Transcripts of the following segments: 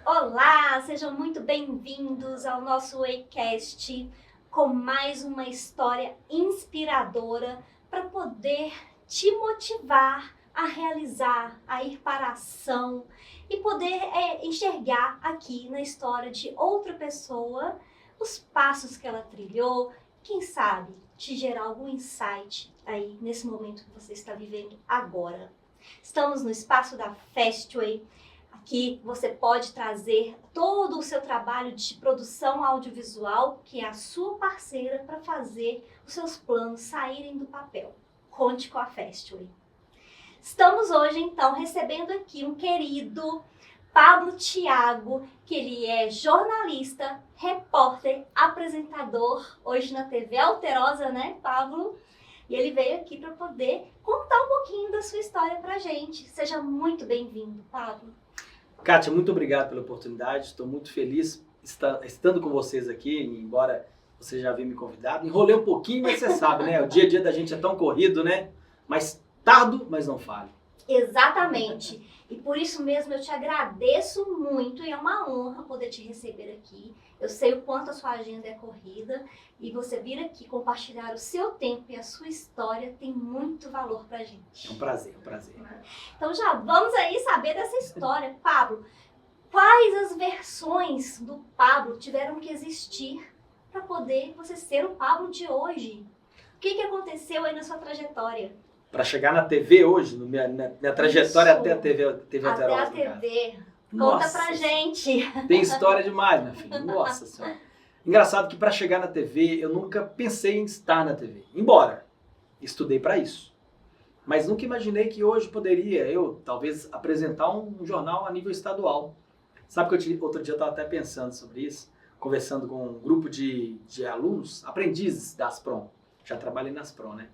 Olá, sejam muito bem-vindos ao nosso Waycast com mais uma história inspiradora para poder te motivar a realizar, a ir para a ação e poder enxergar aqui na história de outra pessoa os passos que ela trilhou, quem sabe te gerar algum insight aí nesse momento que você está vivendo agora. Estamos no espaço da Fastway. Aqui você pode trazer todo o seu trabalho de produção audiovisual, que é a sua parceira, para fazer os seus planos saírem do papel. Conte com a Fastway. Estamos hoje, então, recebendo aqui um querido Pablo Thiago, que ele é jornalista, repórter, apresentador, hoje na TV Alterosa, né, Pablo? E ele veio aqui para poder contar um pouquinho da sua história para a gente. Seja muito bem-vindo, Pablo. Kátia, muito obrigado pela oportunidade. Estou muito feliz estando com vocês aqui, embora você já havia me convidado. Enrolei um pouquinho, mas você sabe, né? O dia a dia da gente é tão corrido, né? Mas tardo, mas não falho. Exatamente. E por isso mesmo eu te agradeço muito e é uma honra poder te receber aqui. Eu sei o quanto a sua agenda é corrida e você vir aqui compartilhar o seu tempo e a sua história tem muito valor pra gente. É um prazer, é um prazer. Então já vamos aí saber dessa história. Pablo, quais as versões do Pablo tiveram que existir para poder você ser o Pablo de hoje? O que aconteceu aí na sua trajetória? Para chegar na TV hoje, minha trajetória Isso. até a TV Alterosa. Até a TV. Conta Nossa, pra gente. tem história demais, minha filha. Nossa Senhora. Engraçado que para chegar na TV, eu nunca pensei em estar na TV. Embora estudei para isso. Mas nunca imaginei que hoje poderia eu, talvez, apresentar um jornal a nível estadual. Sabe que outro dia eu estava até pensando sobre isso, conversando com um grupo de alunos, aprendizes da Asprom. Já trabalhei na Asprom, né?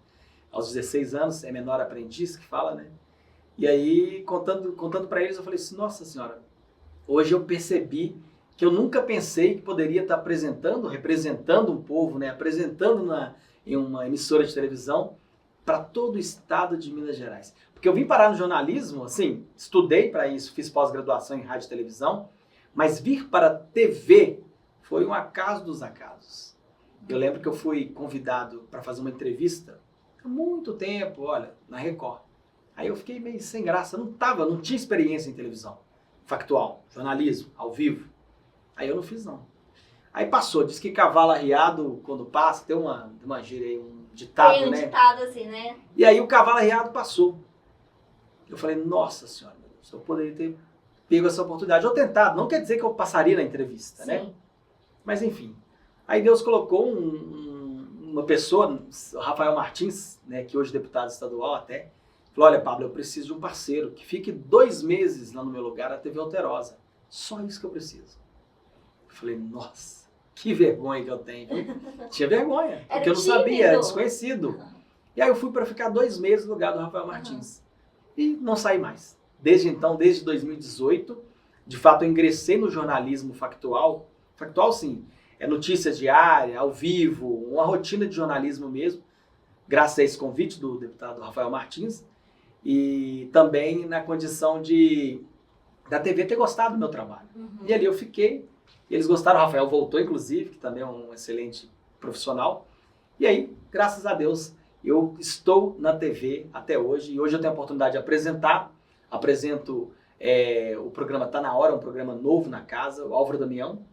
Aos 16 anos, é menor aprendiz que fala, né? E aí, contando para eles, eu falei assim, nossa senhora, hoje eu percebi que eu nunca pensei que poderia estar representando um povo, né? Apresentando em uma emissora de televisão para todo o estado de Minas Gerais. Porque eu vim parar no jornalismo, assim, estudei para isso, fiz pós-graduação em rádio e televisão, mas vir para a TV foi um acaso dos acasos. Eu lembro que eu fui convidado para fazer uma entrevista há muito tempo, olha, na Record. Aí eu fiquei meio sem graça, não tinha experiência em televisão, factual, jornalismo, ao vivo. Aí eu não fiz não. Aí passou, diz que cavalo arriado, quando passa, tem uma gíria aí, um ditado, Tem um né? ditado assim, né? E aí o cavalo arriado passou. Eu falei, nossa senhora, meu Deus, eu poderia ter pego essa oportunidade, ou tentado, não quer dizer que eu passaria na entrevista, né? Mas enfim, aí Deus colocou uma pessoa, o Rafael Martins, né, que hoje é deputado estadual até, falou, olha Pablo, eu preciso de um parceiro que fique 2 meses lá no meu lugar na TV Alterosa. Só isso que eu preciso. Eu falei, nossa, que vergonha que eu tenho. Tinha vergonha, porque eu não sabia, era desconhecido. E aí eu fui para ficar 2 meses no lugar do Rafael Martins. E não saí mais. Desde então, desde 2018, de fato eu ingressei no jornalismo factual. Factual sim, é notícia diária, ao vivo, uma rotina de jornalismo mesmo, graças a esse convite do deputado Rafael Martins, e também na condição da TV ter gostado do meu trabalho. E ali eu fiquei, eles gostaram, o Rafael voltou inclusive, que também é um excelente profissional, e aí, graças a Deus, eu estou na TV até hoje, e hoje eu tenho a oportunidade de apresento o programa Tá Na Hora, um programa novo na casa, o Álvaro Damião.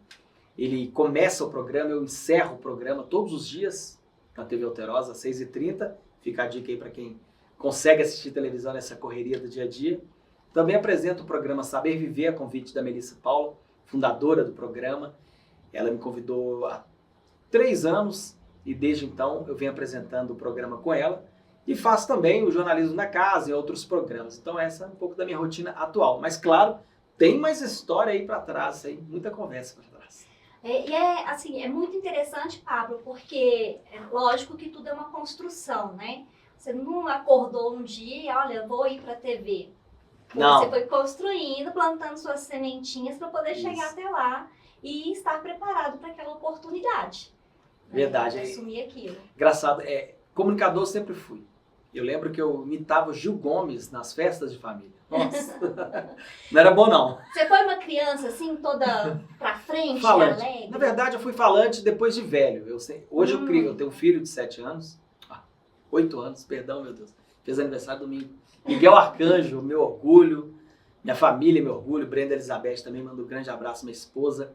Ele começa o programa, eu encerro o programa todos os dias na TV Alterosa, às 6h30. Fica a dica aí para quem consegue assistir televisão nessa correria do dia a dia. Também apresento o programa Saber Viver, a convite da Melissa Paula, fundadora do programa. Ela me convidou há 3 anos e desde então eu venho apresentando o programa com ela. E faço também o Jornalismo na Casa e outros programas. Então essa é um pouco da minha rotina atual. Mas claro, tem mais história aí para trás, aí, muita conversa para trás. É muito interessante, Pablo, porque é lógico que tudo é uma construção, né? Você não acordou um dia e, olha, vou ir para a TV. Não. Você foi construindo, plantando suas sementinhas para poder chegar até lá e estar preparado para aquela oportunidade. Verdade. Assumir aquilo. Engraçado, comunicador sempre fui. Eu lembro que eu imitava o Gil Gomes nas festas de família. Nossa, não era bom não. Você foi uma criança assim, toda pra frente, Falante. alegre? Na verdade, eu fui falante depois de velho. Hoje eu tenho um filho de 7 anos. 8 anos, perdão, meu Deus. Fez aniversário domingo. Miguel Arcanjo, meu orgulho. Minha família, meu orgulho. Brenda Elizabeth também manda um grande abraço, minha esposa.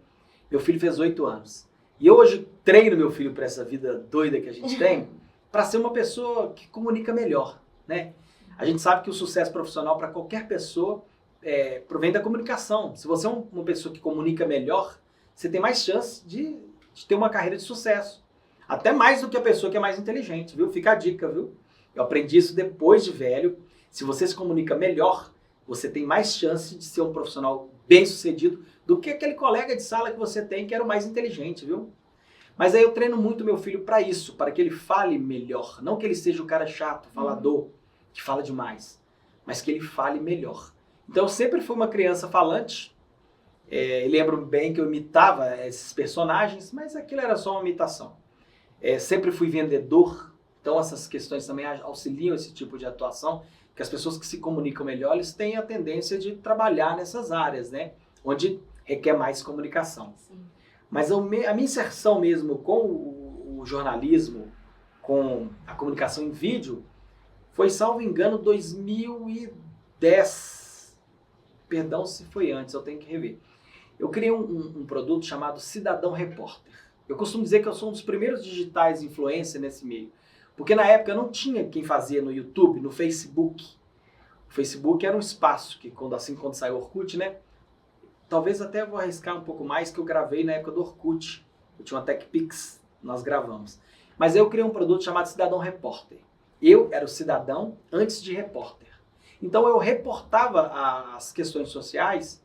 Meu filho fez 8 anos. E eu hoje treino meu filho para essa vida doida que a gente tem, para ser uma pessoa que comunica melhor, né? A gente sabe que o sucesso profissional para qualquer pessoa provém da comunicação. Se você é uma pessoa que comunica melhor, você tem mais chance de ter uma carreira de sucesso. Até mais do que a pessoa que é mais inteligente, viu? Fica a dica, viu? Eu aprendi isso depois de velho. Se você se comunica melhor, você tem mais chance de ser um profissional bem-sucedido do que aquele colega de sala que você tem que era o mais inteligente, viu? Mas aí eu treino muito meu filho para isso, para que ele fale melhor. Não que ele seja o cara chato, falador, que fala demais, mas que ele fale melhor. Então eu sempre fui uma criança falante. Lembro bem que eu imitava esses personagens, mas aquilo era só uma imitação. Sempre fui vendedor, então essas questões também auxiliam esse tipo de atuação, que as pessoas que se comunicam melhor, eles têm a tendência de trabalhar nessas áreas, né? Onde requer mais comunicação. Sim. Mas a minha inserção mesmo com o jornalismo, com a comunicação em vídeo, foi, salvo engano, 2010. Perdão se foi antes, eu tenho que rever. Eu criei um produto chamado Cidadão Repórter. Eu costumo dizer que eu sou um dos primeiros digitais influencer nesse meio. Porque na época não tinha quem fazia no YouTube, no Facebook. O Facebook era um espaço que, quando saiu o Orkut, né? Talvez até vou arriscar um pouco mais, que eu gravei na época do Orkut. Eu tinha uma TechPix, nós gravamos. Mas eu criei um produto chamado Cidadão Repórter. Eu era o cidadão antes de repórter. Então eu reportava as questões sociais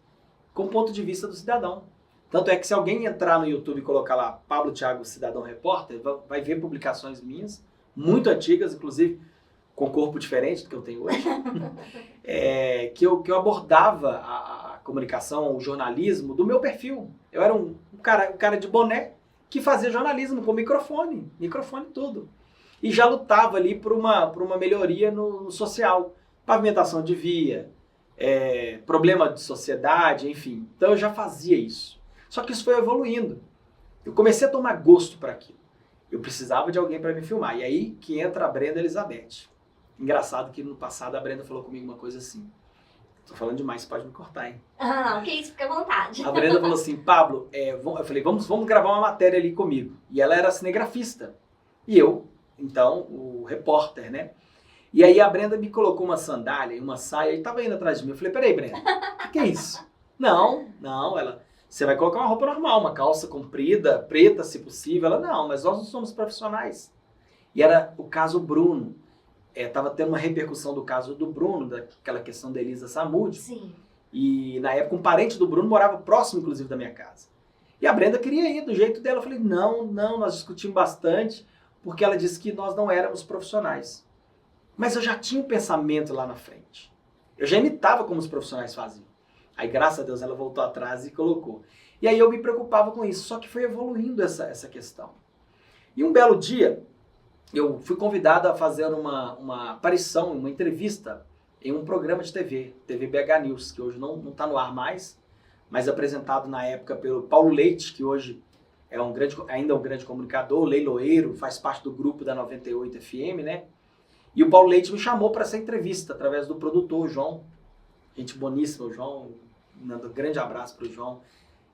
com o ponto de vista do cidadão. Tanto é que se alguém entrar no YouTube e colocar lá Pablo Thiago Cidadão Repórter, vai ver publicações minhas, muito antigas, inclusive com corpo diferente do que eu tenho hoje, que eu abordava a comunicação, o jornalismo do meu perfil. Eu era um cara de boné que fazia jornalismo com microfone tudo. E já lutava ali por uma melhoria no social, pavimentação de via, problema de sociedade, enfim. Então eu já fazia isso. Só que isso foi evoluindo. Eu comecei a tomar gosto para aquilo. Eu precisava de alguém para me filmar. E aí que entra a Brenda Elizabeth. Engraçado que no passado a Brenda falou comigo uma coisa assim. Tô falando demais, pode me cortar, hein? Ah, não, que isso, fica à vontade. A Brenda falou assim, Pablo, eu falei, vamos gravar uma matéria ali comigo. E ela era cinegrafista. E eu, então, o repórter, né? E aí a Brenda me colocou uma sandália e uma saia e tava indo atrás de mim. Eu falei, peraí, Brenda, o que é isso? Não, ela... Você vai colocar uma roupa normal, uma calça comprida, preta, se possível. Ela, não, mas nós não somos profissionais. E era o caso Bruno. Estava tendo uma repercussão do caso do Bruno, daquela questão da Elisa Samúdio. Sim. E na época um parente do Bruno morava próximo, inclusive, da minha casa. E a Brenda queria ir do jeito dela. Eu falei, não, nós discutimos bastante, porque ela disse que nós não éramos profissionais. Mas eu já tinha um pensamento lá na frente. Eu já imitava como os profissionais faziam. Aí, graças a Deus, ela voltou atrás e colocou. E aí eu me preocupava com isso, só que foi evoluindo essa questão. E um belo dia, eu fui convidado a fazer uma aparição, uma entrevista em um programa de TV BH News, que hoje não está no ar mais, mas apresentado na época pelo Paulo Leite, que hoje ainda é um grande comunicador, leiloeiro, faz parte do grupo da 98 FM, né? E o Paulo Leite me chamou para essa entrevista, através do produtor, o João. Gente boníssima, o João. Mando um grande abraço para o João.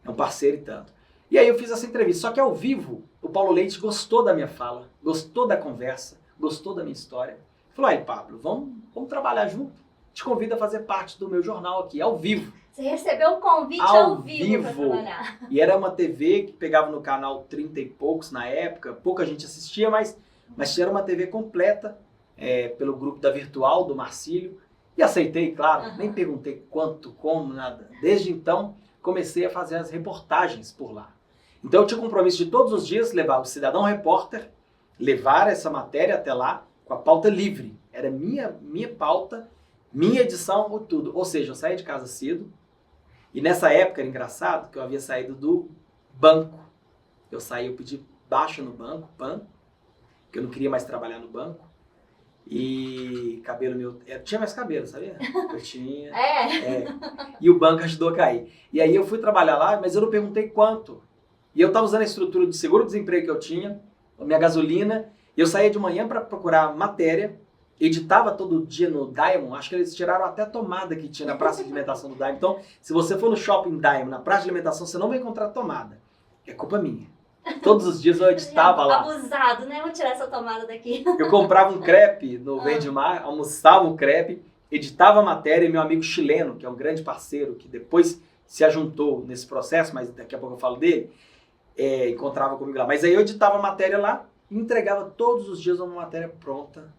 É um parceiro e tanto. E aí eu fiz essa entrevista. Só que ao vivo, o Paulo Leite gostou da minha fala, gostou da conversa, gostou da minha história. Falou, aí Pablo, vamos trabalhar junto? Te convido a fazer parte do meu jornal aqui, ao vivo. Você recebeu um convite ao vivo para trabalhar. E era uma TV que pegava no canal 30 e poucos na época. Pouca gente assistia, mas era uma TV completa, pelo grupo da Virtual, do Marcílio. E aceitei, claro, nem perguntei quanto, como, nada. Desde então, comecei a fazer as reportagens por lá. Então eu tinha o compromisso de todos os dias levar o Cidadão Repórter, levar essa matéria até lá com a pauta livre. Era minha pauta, minha edição, ou tudo. Ou seja, eu saía de casa cedo. E nessa época era engraçado que eu havia saído do banco. Eu pedi baixa no banco, porque eu não queria mais trabalhar no banco. E cabelo meu... tinha mais cabelo, sabia? Eu tinha. É? E o banco ajudou a cair. E aí eu fui trabalhar lá, mas eu não perguntei quanto. E eu estava usando a estrutura de seguro-desemprego que eu tinha, a minha gasolina, e eu saía de manhã para procurar matéria, editava todo dia no Diamond, acho que eles tiraram até a tomada que tinha na praça de alimentação do Diamond. Então, se você for no shopping Diamond, na praça de alimentação, você não vai encontrar tomada. É culpa minha. Todos os dias eu editava lá. Abusado, né? Vou tirar essa tomada daqui. Eu comprava um crepe no Verde Mar, almoçava um crepe, editava a matéria e meu amigo chileno, que é um grande parceiro, que depois se ajuntou nesse processo, mas daqui a pouco eu falo dele, encontrava comigo lá. Mas aí eu editava a matéria lá e entregava todos os dias uma matéria pronta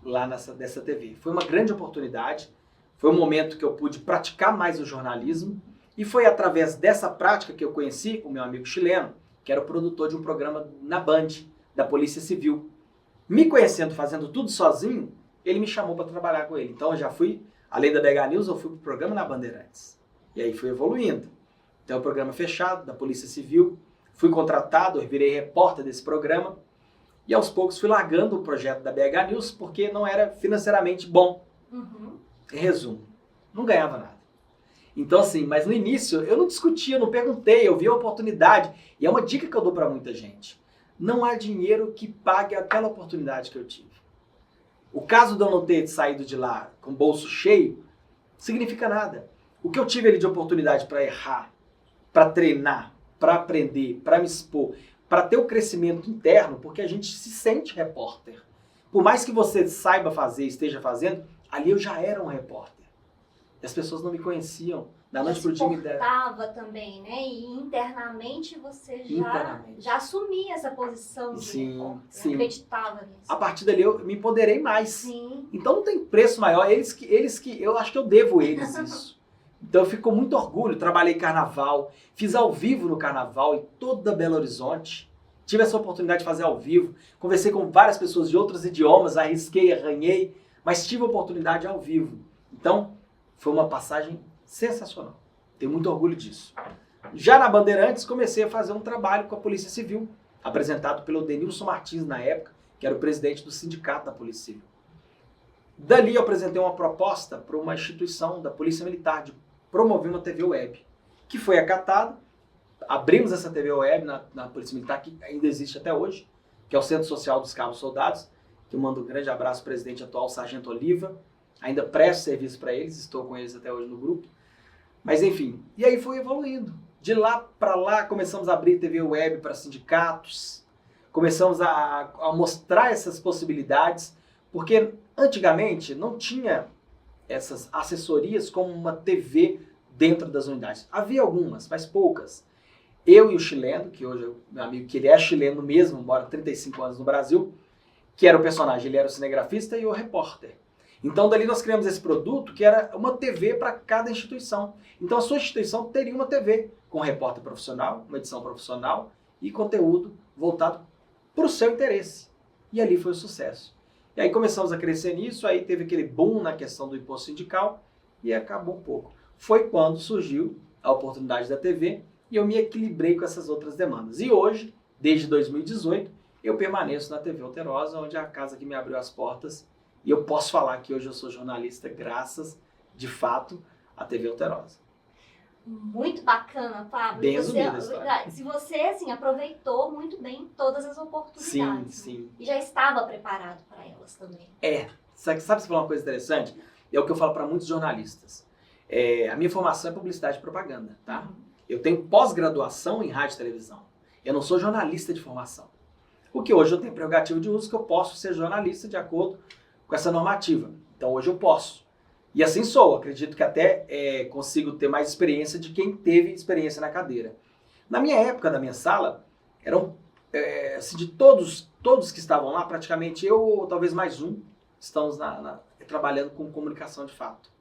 lá dessa TV. Foi uma grande oportunidade, foi um momento que eu pude praticar mais o jornalismo e foi através dessa prática que eu conheci o meu amigo chileno, que era o produtor de um programa na Band, da Polícia Civil. Me conhecendo, fazendo tudo sozinho, ele me chamou para trabalhar com ele. Então eu já fui, além da BH News, eu fui para o programa na Bandeirantes. E aí fui evoluindo. Então o programa fechado, da Polícia Civil, fui contratado, eu virei repórter desse programa. E aos poucos fui largando o projeto da BH News porque não era financeiramente bom. Uhum. Em resumo, não ganhava nada. Então assim, mas no início eu não discutia, não perguntei, eu vi a oportunidade. E é uma dica que eu dou para muita gente. Não há dinheiro que pague aquela oportunidade que eu tive. O caso de eu não ter saído de lá com o bolso cheio, significa nada. O que eu tive ali de oportunidade para errar, para treinar, para aprender, para me expor, para ter o crescimento interno, porque a gente se sente repórter. Por mais que você saiba fazer, esteja fazendo, ali eu já era um repórter. E as pessoas não me conheciam. Da noite pro dia me deram. Portava também, né? E internamente você já assumia essa posição de repórter. Sim. Acreditava nisso. A partir dali eu me empoderei mais. Sim. Então não tem preço maior. Eles que eu acho que eu devo a eles isso. Então eu fico com muito orgulho. Trabalhei carnaval, fiz ao vivo no carnaval em toda Belo Horizonte. Tive essa oportunidade de fazer ao vivo. Conversei com várias pessoas de outros idiomas, arrisquei, arranhei, mas tive a oportunidade ao vivo. Então foi uma passagem sensacional. Tenho muito orgulho disso. Já na Bandeirantes, comecei a fazer um trabalho com a Polícia Civil, apresentado pelo Denilson Martins na época, que era o presidente do sindicato da Polícia Civil. Dali eu apresentei uma proposta para uma instituição da Polícia Militar de promover uma TV web, que foi acatada. Abrimos essa TV web na Polícia Militar, que ainda existe até hoje, que é o Centro Social dos Cabos Soldados, que eu mando um grande abraço ao presidente atual, Sargento Oliva. Ainda presto serviço para eles, estou com eles até hoje no grupo. Mas enfim, e aí foi evoluindo. De lá para lá começamos a abrir TV web para sindicatos, começamos a mostrar essas possibilidades, porque antigamente não tinha essas assessorias como uma TV dentro das unidades. Havia algumas, mas poucas. Eu e o chileno, que hoje é meu amigo, que ele é chileno mesmo, mora 35 anos no Brasil, que era o personagem, ele era o cinegrafista e o repórter. Então, dali nós criamos esse produto que era uma TV para cada instituição. Então, a sua instituição teria uma TV com um repórter profissional, uma edição profissional e conteúdo voltado para o seu interesse. E ali foi o sucesso. E aí começamos a crescer nisso, aí teve aquele boom na questão do imposto sindical e acabou um pouco. Foi quando surgiu a oportunidade da TV e eu me equilibrei com essas outras demandas. E hoje, desde 2018, eu permaneço na TV Alterosa, onde é a casa que me abriu as portas. E eu posso falar que hoje eu sou jornalista graças, de fato, à TV Alterosa. Muito bacana, Pablo. Bem resumida a história. Se você, assim, aproveitou muito bem todas as oportunidades. Sim. E já estava preparado para elas também. Sabe se falar uma coisa interessante? É o que eu falo para muitos jornalistas. A minha formação é publicidade e propaganda, tá? Eu tenho pós-graduação em rádio e televisão. Eu não sou jornalista de formação. O que hoje eu tenho prerrogativa de uso, que eu posso ser jornalista de acordo com essa normativa. Então hoje eu posso. E assim sou. Acredito que até consigo ter mais experiência de quem teve experiência na cadeira. Na minha época, na minha sala, eram assim, de todos que estavam lá, praticamente eu ou talvez mais um, estamos trabalhando com comunicação de fato.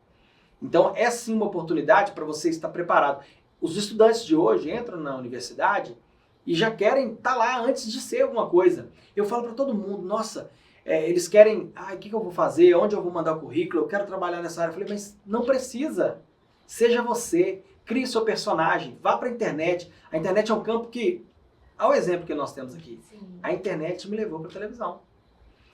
Então é sim uma oportunidade para você estar preparado. Os estudantes de hoje entram na universidade e já querem estar lá antes de ser alguma coisa. Eu falo para todo mundo, nossa, eles querem, o que eu vou fazer, onde eu vou mandar o currículo, eu quero trabalhar nessa área. Eu falei, mas não precisa. Seja você, crie seu personagem, vá para a internet. A internet é um campo que, olha o exemplo que nós temos aqui. Sim. A internet me levou para a televisão.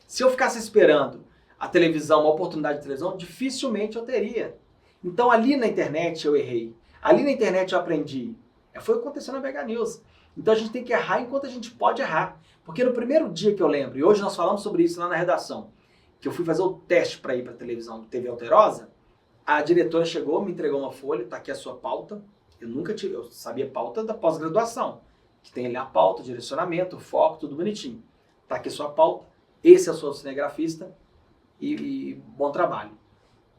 Se eu ficasse esperando a televisão, uma oportunidade de televisão, dificilmente eu teria. Então ali na internet eu errei. Ali na internet eu aprendi. Foi o que aconteceu na BH News. Então a gente tem que errar enquanto a gente pode errar. Porque no primeiro dia que eu lembro, e hoje nós falamos sobre isso lá na redação, que eu fui fazer o teste para ir para a televisão TV Alterosa, a diretora chegou, me entregou uma folha, tá aqui a sua pauta. Eu sabia pauta da pós-graduação, que tem ali a pauta, o direcionamento, o foco, tudo bonitinho. Tá aqui a sua pauta, esse é o seu cinegrafista e bom trabalho.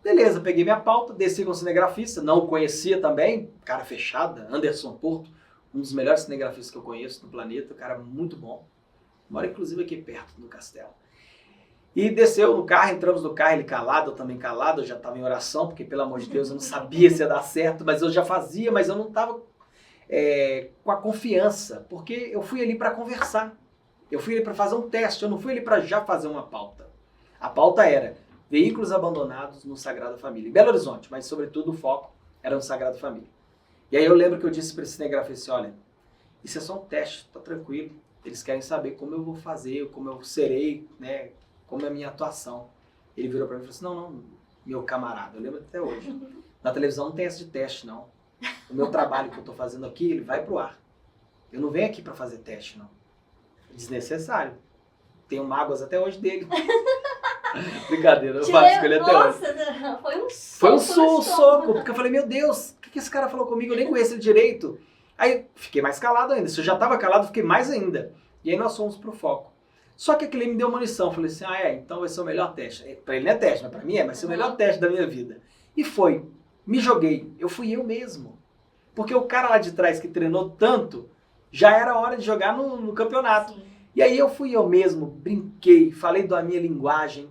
Beleza, peguei minha pauta, desci com o cinegrafista, não o conhecia também, cara fechada, Anderson Porto, um dos melhores cinegrafistas que eu conheço no planeta, um cara muito bom. Mora inclusive aqui perto do castelo. E desceu no carro, entramos no carro, ele calado, eu também calado, eu já estava em oração, porque pelo amor de Deus eu não sabia se ia dar certo, mas eu já fazia, mas eu não estava com a confiança, porque eu fui ali para conversar, eu fui ali para fazer um teste, eu não fui ali para já fazer uma pauta. A pauta era veículos abandonados no Sagrada Família, em Belo Horizonte, mas sobretudo o foco era no Sagrada Família. E aí eu lembro que eu disse para esse cinegrafista, olha, isso é só um teste, tá tranquilo, eles querem saber como eu vou fazer, como eu serei, né? Como é a minha atuação. Ele virou pra mim e falou assim, não, meu camarada, eu lembro até hoje. Na televisão não tem essa de teste, não. O meu trabalho que eu tô fazendo aqui, ele vai pro ar. Eu não venho aqui pra fazer teste, não. Desnecessário. Tenho mágoas até hoje dele. Brincadeira, eu faço com ele até hoje. Nossa, foi um soco. Foi um soco, porque eu falei, meu Deus, o que esse cara falou comigo? Eu nem conheço ele direito. Aí fiquei mais calado ainda. Se eu já tava calado, fiquei mais ainda. E aí nós fomos pro foco. Só que aquele me deu uma lição. Eu falei assim, então vai ser o melhor teste. Para ele não é teste, mas para mim vai ser o melhor teste da minha vida. E foi. Me joguei. Eu fui eu mesmo. Porque o cara lá de trás que treinou tanto, já era hora de jogar no campeonato. Sim. E aí eu fui eu mesmo, brinquei, falei da minha linguagem,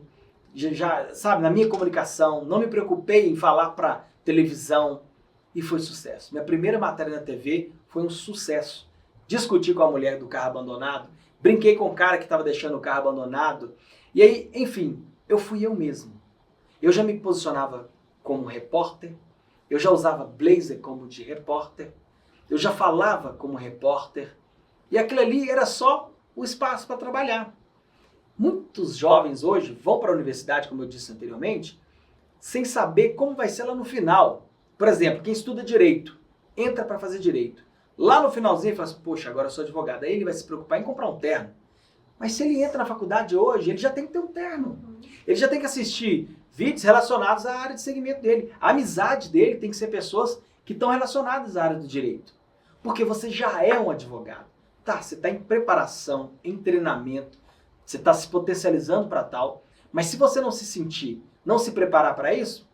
já sabe, na minha comunicação, não me preocupei em falar para televisão. E foi sucesso. Minha primeira matéria na TV foi um sucesso. Discuti com a mulher do carro abandonado, brinquei com o cara que estava deixando o carro abandonado. E aí, enfim, eu fui eu mesmo. Eu já me posicionava como repórter, eu já usava blazer como de repórter, eu já falava como repórter. E aquilo ali era só o espaço para trabalhar. Muitos jovens hoje vão para a universidade, como eu disse anteriormente, sem saber como vai ser lá no final. Por exemplo, quem estuda direito, entra para fazer direito. Lá no finalzinho, fala assim, poxa, agora eu sou advogado. Aí ele vai se preocupar em comprar um terno. Mas se ele entra na faculdade hoje, ele já tem que ter um terno. Ele já tem que assistir vídeos relacionados à área de segmento dele. A amizade dele tem que ser pessoas que estão relacionadas à área do direito. Porque você já é um advogado. Tá, você está em preparação, em treinamento, você está se potencializando para tal. Mas se você não se sentir, não se preparar para isso,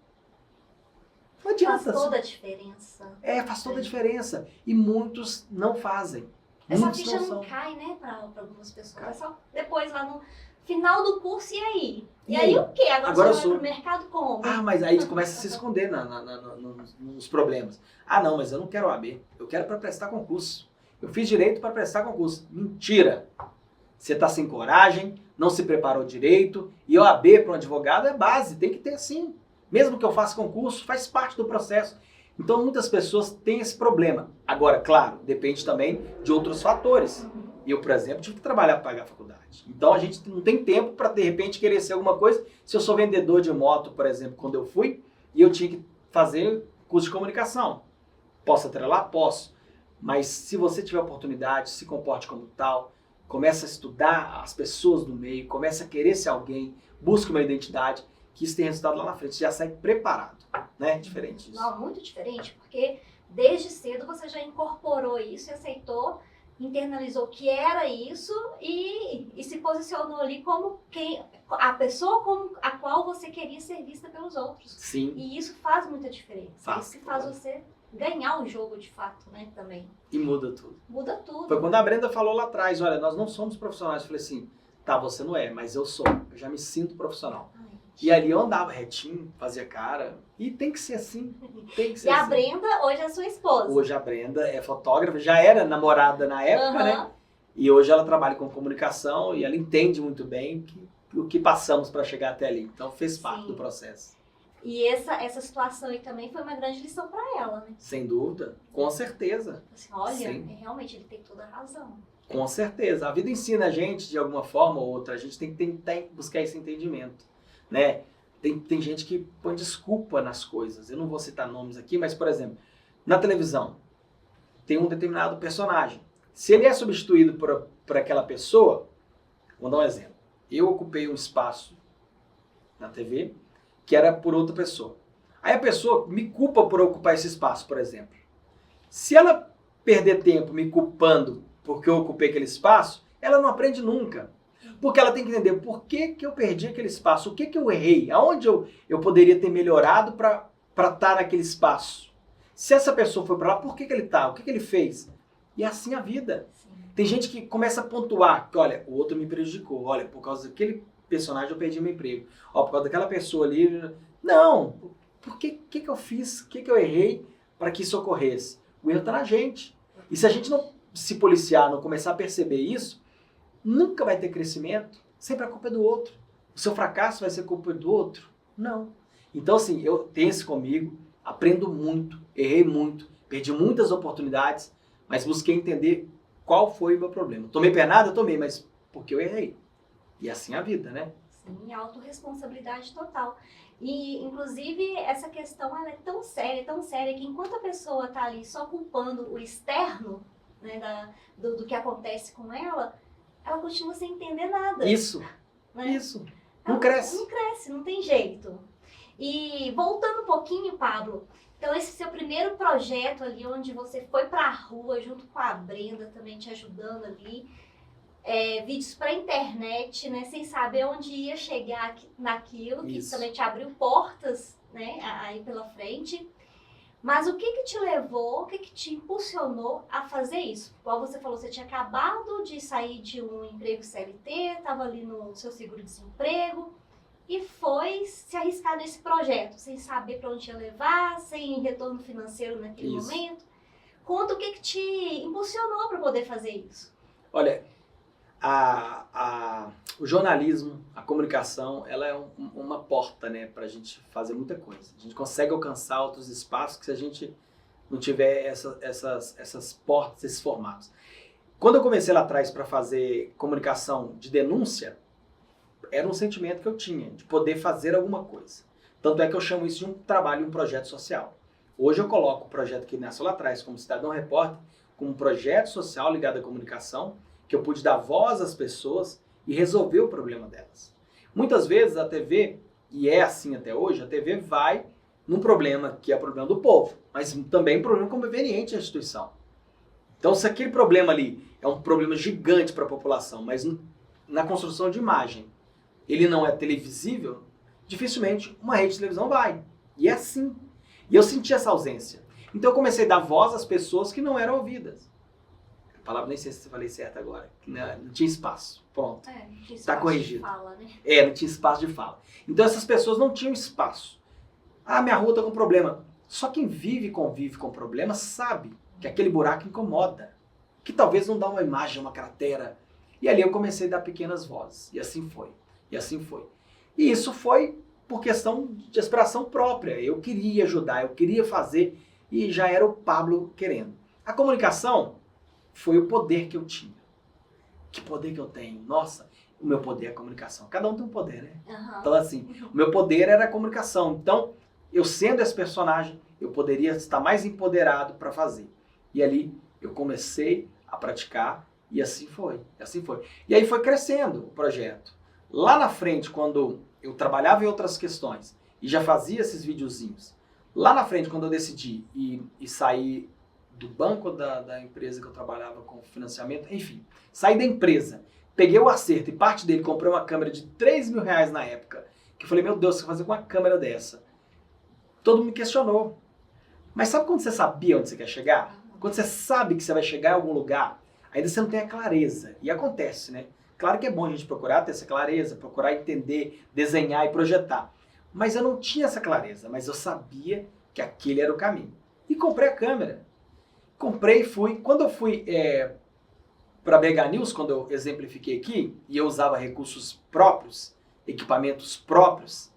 não adianta. Faz toda a diferença. Faz toda a diferença. E muitos não fazem. Essa ficha não cai, né, para algumas pessoas. É só depois, lá no final do curso, e aí? E aí o quê? Agora você vai pro mercado como? Mas aí começa a se esconder nos problemas. Não, mas eu não quero OAB. Eu quero para prestar concurso. Eu fiz direito para prestar concurso. Mentira! Você está sem coragem, não se preparou direito. E OAB para um advogado é base, tem que ter sim. Mesmo que eu faça concurso, faz parte do processo. Então muitas pessoas têm esse problema. Agora, claro, depende também de outros fatores. Eu, por exemplo, tive que trabalhar para pagar a faculdade. Então a gente não tem tempo para, de repente, querer ser alguma coisa. Se eu sou vendedor de moto, por exemplo, quando eu fui, e eu tinha que fazer curso de comunicação. Posso atrelar? Posso. Mas se você tiver oportunidade, se comporte como tal, comece a estudar as pessoas do meio, comece a querer ser alguém, busque uma identidade, que isso tem resultado lá na frente, você já sai preparado, né? Diferente disso. Não, muito diferente, porque desde cedo você já incorporou isso e aceitou, internalizou que era isso e se posicionou ali como a pessoa como a qual você queria ser vista pelos outros. Sim. E isso faz muita diferença. Isso que faz você ganhar o jogo de fato, né, também. E muda tudo. Muda tudo. Foi quando a Brenda falou lá atrás, olha, nós não somos profissionais. Eu falei assim, tá, você não é, mas eu sou. Eu já me sinto profissional. E ali eu andava retinho, fazia cara. E tem que ser assim. Tem que ser a Brenda hoje é sua esposa. Hoje a Brenda é fotógrafa, já era namorada na época, né? E hoje ela trabalha com comunicação e ela entende muito bem o que passamos para chegar até ali. Então fez parte do processo. E essa situação aí também foi uma grande lição para ela, né? Sem dúvida, com certeza. Assim, olha, realmente ele tem toda a razão. Com certeza. A vida ensina a gente de alguma forma ou outra. A gente tem que tentar buscar esse entendimento. né? Tem gente que põe desculpa nas coisas. Eu não vou citar nomes aqui, mas, por exemplo, na televisão, tem um determinado personagem. Se ele é substituído por aquela pessoa, vou dar um exemplo. Eu ocupei um espaço na TV que era por outra pessoa. Aí a pessoa me culpa por ocupar esse espaço, por exemplo. Se ela perder tempo me culpando porque eu ocupei aquele espaço, ela não aprende nunca. Porque ela tem que entender por que eu perdi aquele espaço, o que eu errei, aonde eu poderia ter melhorado para estar naquele espaço. Se essa pessoa foi para lá, por que ele está? O que ele fez? E é assim a vida. Sim. Tem gente que começa a pontuar, que olha, o outro me prejudicou, olha, por causa daquele personagem eu perdi meu emprego, ó, por causa daquela pessoa ali. Não, por que eu fiz, o que eu errei para que isso ocorresse? O erro está na gente. E se a gente não se policiar, não começar a perceber isso, nunca vai ter crescimento, sempre a culpa é do outro. O seu fracasso vai ser culpa do outro? Não. Então, assim, eu tenho isso comigo, aprendo muito, errei muito, perdi muitas oportunidades, mas busquei entender qual foi o meu problema. Tomei pernada? Tomei, mas porque eu errei. E assim é a vida, né? Sim, autorresponsabilidade total. E, inclusive, essa questão ela é tão séria, que enquanto a pessoa está ali só culpando o externo, né, do que acontece com ela continua sem entender nada. Isso, né? Isso. Não cresce. Não cresce, não tem jeito. E voltando um pouquinho, Pablo, então esse seu primeiro projeto ali, onde você foi pra rua junto com a Brenda também te ajudando ali, vídeos pra internet, né, sem saber onde ia chegar naquilo, que também te abriu portas, né, aí pela frente. Mas o que te levou, o que te impulsionou a fazer isso? Igual você falou, você tinha acabado de sair de um emprego CLT, estava ali no seu seguro-desemprego e foi se arriscar nesse projeto, sem saber para onde ia levar, sem retorno financeiro naquele momento. Conta o que te impulsionou para poder fazer isso. Olha, o jornalismo, a comunicação, ela é uma porta, né, para a gente fazer muita coisa. A gente consegue alcançar outros espaços que se a gente não tiver essas portas, esses formatos. Quando eu comecei lá atrás para fazer comunicação de denúncia, era um sentimento que eu tinha, de poder fazer alguma coisa. Tanto é que eu chamo isso de um trabalho, um projeto social. Hoje eu coloco o projeto que nasceu lá atrás, como Cidadão Repórter, como um projeto social ligado à comunicação, que eu pude dar voz às pessoas e resolver o problema delas. Muitas vezes a TV, e é assim até hoje, a TV vai num problema que é o problema do povo, mas também um problema conveniente à instituição. Então, se aquele problema ali é um problema gigante para a população, mas na construção de imagem ele não é televisível, dificilmente uma rede de televisão vai. E é assim. E eu senti essa ausência. Então eu comecei a dar voz às pessoas que não eram ouvidas. A palavra, nem sei se eu falei certo agora. Não tinha espaço. Pronto. Não tinha espaço tá corrigido. De fala, né? Não tinha espaço de fala. Então essas pessoas não tinham espaço. Ah, minha rua está com problema. Só quem vive e convive com problemas sabe que aquele buraco incomoda. Que talvez não dá uma imagem, uma cratera. E ali eu comecei a dar pequenas vozes. E assim foi. E assim foi. E isso foi por questão de aspiração própria. Eu queria ajudar, eu queria fazer. E já era o Pablo querendo. A comunicação foi o poder que eu tinha. Que poder que eu tenho? Nossa, o meu poder é a comunicação. Cada um tem um poder, né? Uhum. Então, assim, o meu poder era a comunicação. Então, eu sendo esse personagem, eu poderia estar mais empoderado para fazer. E ali eu comecei a praticar e assim foi. E aí foi crescendo o projeto. Lá na frente, quando eu trabalhava em outras questões e já fazia esses videozinhos, lá na frente, quando eu decidi e sair do banco da empresa que eu trabalhava com financiamento, enfim, saí da empresa, peguei o acerto e parte dele, comprei uma câmera de R$3.000 na época, que eu falei, meu Deus, o que eu vou fazer com uma câmera dessa? Todo mundo me questionou. Mas sabe quando você sabia onde você quer chegar? Quando você sabe que você vai chegar em algum lugar, ainda você não tem a clareza. E acontece, né? Claro que é bom a gente procurar ter essa clareza, procurar entender, desenhar e projetar. Mas eu não tinha essa clareza, mas eu sabia que aquele era o caminho. E comprei a câmera. Comprei e fui. Quando eu fui para a BH News, quando eu exemplifiquei aqui, e eu usava recursos próprios, equipamentos próprios,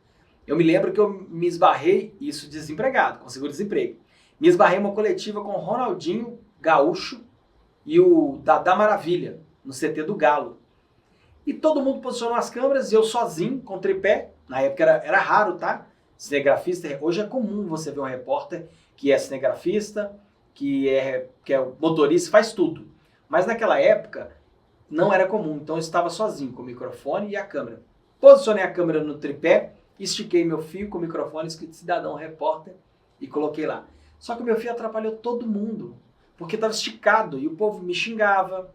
eu me lembro que eu me esbarrei, isso desempregado, com seguro-desemprego, me esbarrei uma coletiva com o Ronaldinho Gaúcho e o Dadá Maravilha, no CT do Galo. E todo mundo posicionou as câmeras e eu sozinho, com tripé, Na época era raro, tá? Cinegrafista, hoje é comum você ver um repórter que é cinegrafista, que é motorista, faz tudo. Mas naquela época não era comum, então eu estava sozinho com o microfone e a câmera. Posicionei a câmera no tripé, estiquei meu fio com o microfone, escrito Cidadão Repórter e coloquei lá. Só que o meu fio atrapalhou todo mundo, porque estava esticado e o povo me xingava,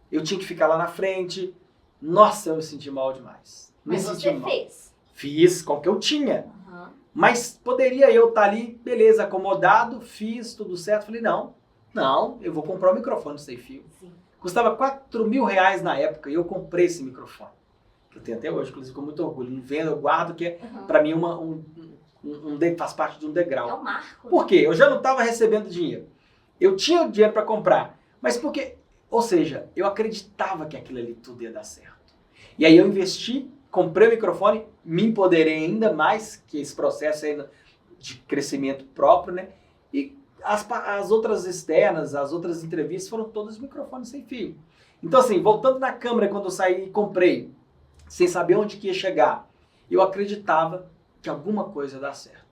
eu tinha que ficar lá na frente. Nossa, eu me senti mal demais. Mas você fez? Fiz com o que eu tinha. Mas poderia eu estar ali, beleza, acomodado, fiz tudo certo. Falei, não, eu vou comprar um microfone sem fio. Sim. Custava R$4.000 na época e eu comprei esse microfone. Que eu tenho até hoje, inclusive com muito orgulho. Não vendo, eu guardo, que para mim faz parte de um degrau. É um marco. Por quê? Eu já não estava recebendo dinheiro. Eu tinha o dinheiro para comprar, mas porque, ou seja, eu acreditava que aquilo ali tudo ia dar certo. E aí eu investi, comprei o microfone, me empoderei ainda mais, que esse processo aí de crescimento próprio, né? E as outras externas, as outras entrevistas foram todas microfones sem fio. Então assim, voltando na câmera, quando eu saí e comprei, sem saber onde que ia chegar, eu acreditava que alguma coisa ia dar certo.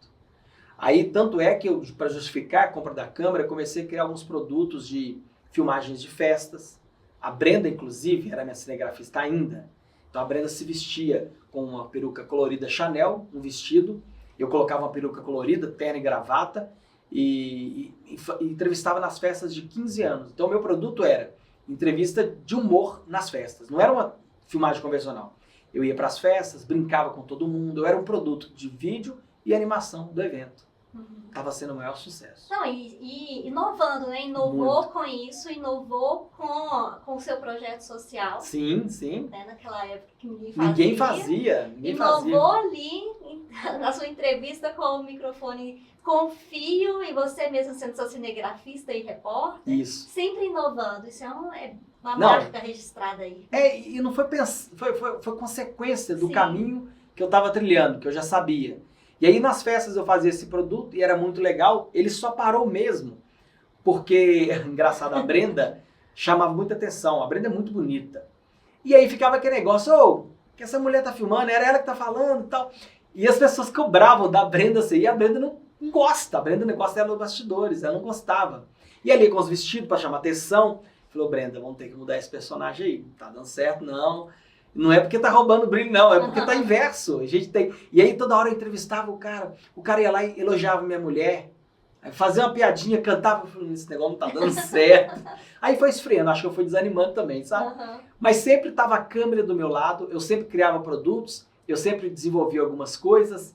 Aí, tanto é que eu, para justificar a compra da câmera, comecei a criar alguns produtos de filmagens de festas. A Brenda, inclusive, era minha cinegrafista ainda. Então a Brenda se vestia com uma peruca colorida Chanel, um vestido. Eu colocava uma peruca colorida, terno e gravata, e entrevistava nas festas de 15 anos. Então o meu produto era entrevista de humor nas festas. Não era uma filmagem convencional. Eu ia para as festas, brincava com todo mundo. Eu era um produto de vídeo e animação do evento. Estava sendo o maior sucesso. Não, e inovando, né? Inovou com isso, inovou com o seu projeto social. Sim, sim. Né? Naquela época que ninguém fazia. Inovou ali na sua entrevista com o microfone com fio e você mesmo sendo seu cinegrafista e repórter. Isso. Sempre inovando. Isso é uma marca registrada aí. E não foi consequência do caminho que eu estava trilhando, que eu já sabia. E aí nas festas eu fazia esse produto e era muito legal. Ele só parou mesmo porque, engraçado, a Brenda chamava muita atenção. A Brenda é muito bonita. E aí ficava aquele negócio, que essa mulher tá filmando, era ela que tá falando e tal. E as pessoas cobravam da Brenda assim, e a Brenda não gosta. A Brenda não gosta dela nos bastidores, ela não gostava. E ali com os vestidos para chamar atenção, falou, Brenda, vamos ter que mudar esse personagem aí. Não tá dando certo, não. Não é porque tá roubando brilho, não. É porque tá inverso. A gente tem... E aí toda hora eu entrevistava o cara ia lá e elogiava minha mulher. Aí fazia uma piadinha, cantava, falando, esse negócio não tá dando certo. Aí foi esfriando, acho que eu fui desanimando também, sabe? Mas sempre tava a câmera do meu lado, eu sempre criava produtos, eu sempre desenvolvia algumas coisas.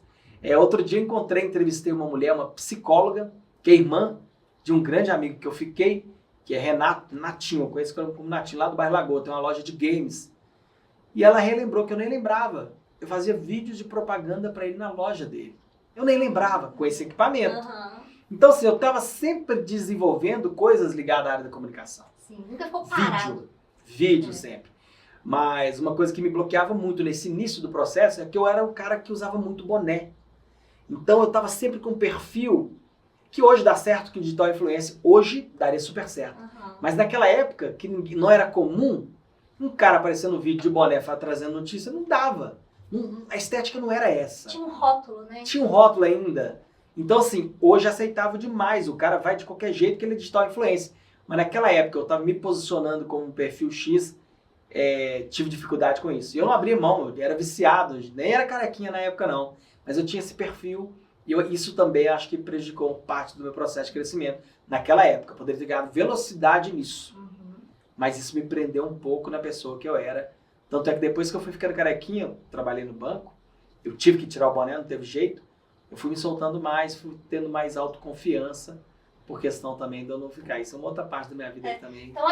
Outro dia eu entrevistei uma mulher, uma psicóloga, que é irmã de um grande amigo que eu fiquei, que é Natinho, eu conheço como Natinho, lá do bairro Lagoa, tem uma loja de games. E ela relembrou que eu nem lembrava. Eu fazia vídeos de propaganda para ele na loja dele. Eu nem lembrava com esse equipamento. Então, assim, eu estava sempre desenvolvendo coisas ligadas à área da comunicação. Sim, nunca ficou parado. Vídeo sempre. Mas uma coisa que me bloqueava muito nesse início do processo é que eu era um cara que usava muito boné. Então, eu estava sempre com um perfil que hoje dá certo, que o digital influencer hoje daria super certo. Mas naquela época, que não era comum, um cara aparecendo no vídeo de boné trazendo notícia, não dava. A estética não era essa. Tinha um rótulo, né? Tinha um rótulo ainda. Então, assim, hoje aceitável demais. O cara vai de qualquer jeito que ele é digital influencer. Mas naquela época eu estava me posicionando como um perfil X, tive dificuldade com isso. E eu não abria mão, eu era viciado, nem era carequinha na época não. Mas eu tinha esse perfil e isso também acho que prejudicou parte do meu processo de crescimento. Naquela época, eu poderia ter ganhado velocidade nisso. Mas isso me prendeu um pouco na pessoa que eu era. Tanto é que depois que eu fui ficando carequinha, eu trabalhei no banco, eu tive que tirar o boné, não teve jeito. Eu fui me soltando mais, fui tendo mais autoconfiança, por questão também de eu não ficar. Isso é uma outra parte da minha vida aí também. Então,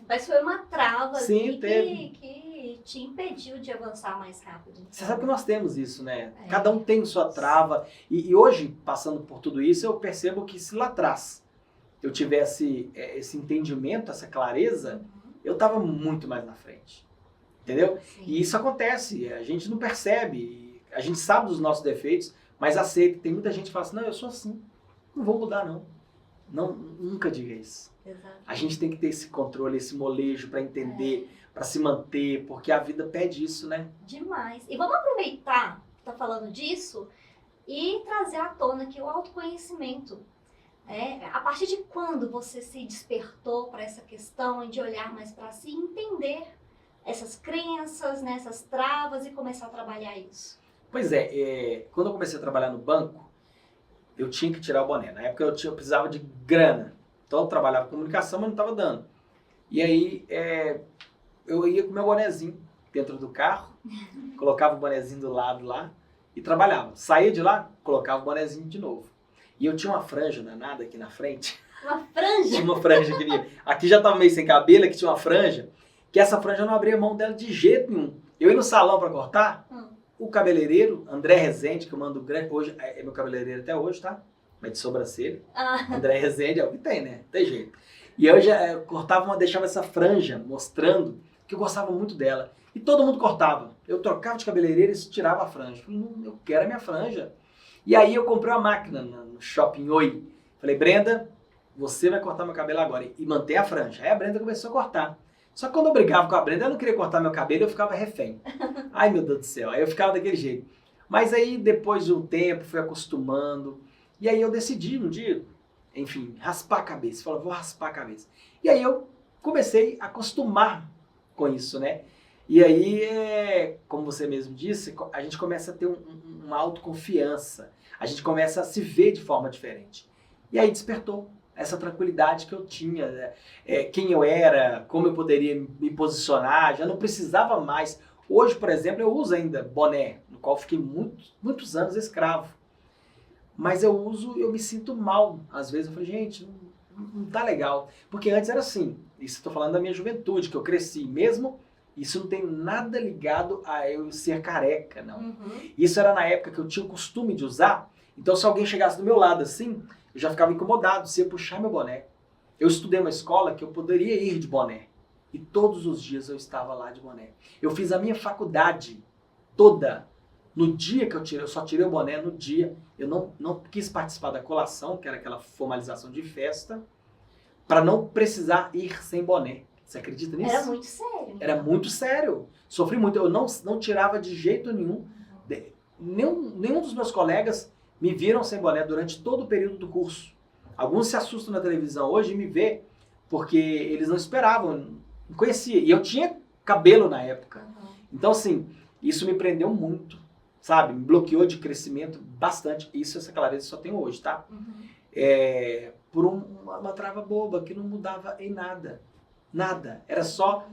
mas foi uma trava Sim, que te impediu de avançar mais rápido. Então. Você sabe que nós temos isso, né? Cada um tem sua trava. E hoje, passando por tudo isso, eu percebo que se lá atrás eu tivesse esse entendimento, essa clareza, eu estava muito mais na frente. Entendeu? Sim. E isso acontece, a gente não percebe, a gente sabe dos nossos defeitos, mas aceita. Tem muita gente que fala assim, não, eu sou assim, não vou mudar não. Não, nunca diga isso. Exato. A gente tem que ter esse controle, esse molejo para entender, para se manter, porque a vida pede isso, né? Demais. E vamos aproveitar tá falando disso e trazer à tona aqui o autoconhecimento. A partir de quando você se despertou para essa questão de olhar mais para si e entender essas crenças, né, essas travas e começar a trabalhar isso? Pois quando eu comecei a trabalhar no banco, eu tinha que tirar o boné. Na época eu precisava de grana. Então eu trabalhava com comunicação, mas não estava dando. E aí eu ia com meu bonezinho dentro do carro, colocava o bonezinho do lado lá e trabalhava. Saía de lá, colocava o bonezinho de novo. E eu tinha uma franja danada aqui na frente. Uma franja? Tinha uma franja que vinha. Aqui já estava meio sem cabelo, aqui tinha uma franja. Que essa franja eu não abria mão dela de jeito nenhum. Eu ia no salão para cortar, o cabeleireiro, André Rezende, que eu mando grande, hoje é meu cabeleireiro até hoje, tá? Mas de sobrancelha. André Rezende é o que tem, né? Tem jeito. E eu já cortava, deixava essa franja mostrando que eu gostava muito dela. E todo mundo cortava. Eu trocava de cabeleireiro e tirava a franja. Eu falei, eu quero a minha franja. E aí eu comprei uma máquina no Shopping Oi. Falei, Brenda, você vai cortar meu cabelo agora. E manter a franja. Aí a Brenda começou a cortar. Só que quando eu brigava com a Brenda, ela não queria cortar meu cabelo, eu ficava refém. Ai, meu Deus do céu. Aí eu ficava daquele jeito. Mas aí, depois de um tempo, fui acostumando. E aí eu decidi um dia, enfim, raspar a cabeça. Falei, vou raspar a cabeça. E aí eu comecei a acostumar com isso, né? E aí, como você mesmo disse, a gente começa a ter uma autoconfiança. A gente começa a se ver de forma diferente. E aí despertou essa tranquilidade que eu tinha, né? Quem eu era, como eu poderia me posicionar, já não precisava mais. Hoje, por exemplo, eu uso ainda boné, no qual fiquei muitos anos escravo. Mas eu me sinto mal. Às vezes eu falei, gente, não tá legal. Porque antes era assim, isso estou falando da minha juventude, que eu cresci mesmo. Isso não tem nada ligado a eu ser careca, não. Isso era na época que eu tinha o costume de usar. Então, se alguém chegasse do meu lado assim, eu já ficava incomodado se ia puxar meu boné. Eu estudei uma escola que eu poderia ir de boné. E todos os dias eu estava lá de boné. Eu fiz a minha faculdade toda. No dia que eu só tirei o boné no dia. Eu não quis participar da colação, que era aquela formalização de festa, para não precisar ir sem boné. Você acredita nisso? Era muito sério. Era muito sério. Sofri muito. Eu não tirava de jeito nenhum. Nenhum dos meus colegas me viram sem boné durante todo o período do curso. Alguns se assustam na televisão hoje e me vê porque eles não esperavam, não conhecia. E eu tinha cabelo na época. Então, assim, isso me prendeu muito, sabe? Me bloqueou de crescimento bastante. Isso, essa clareza só tenho hoje, tá? Por uma trava boba que não mudava em nada. Nada. Era só...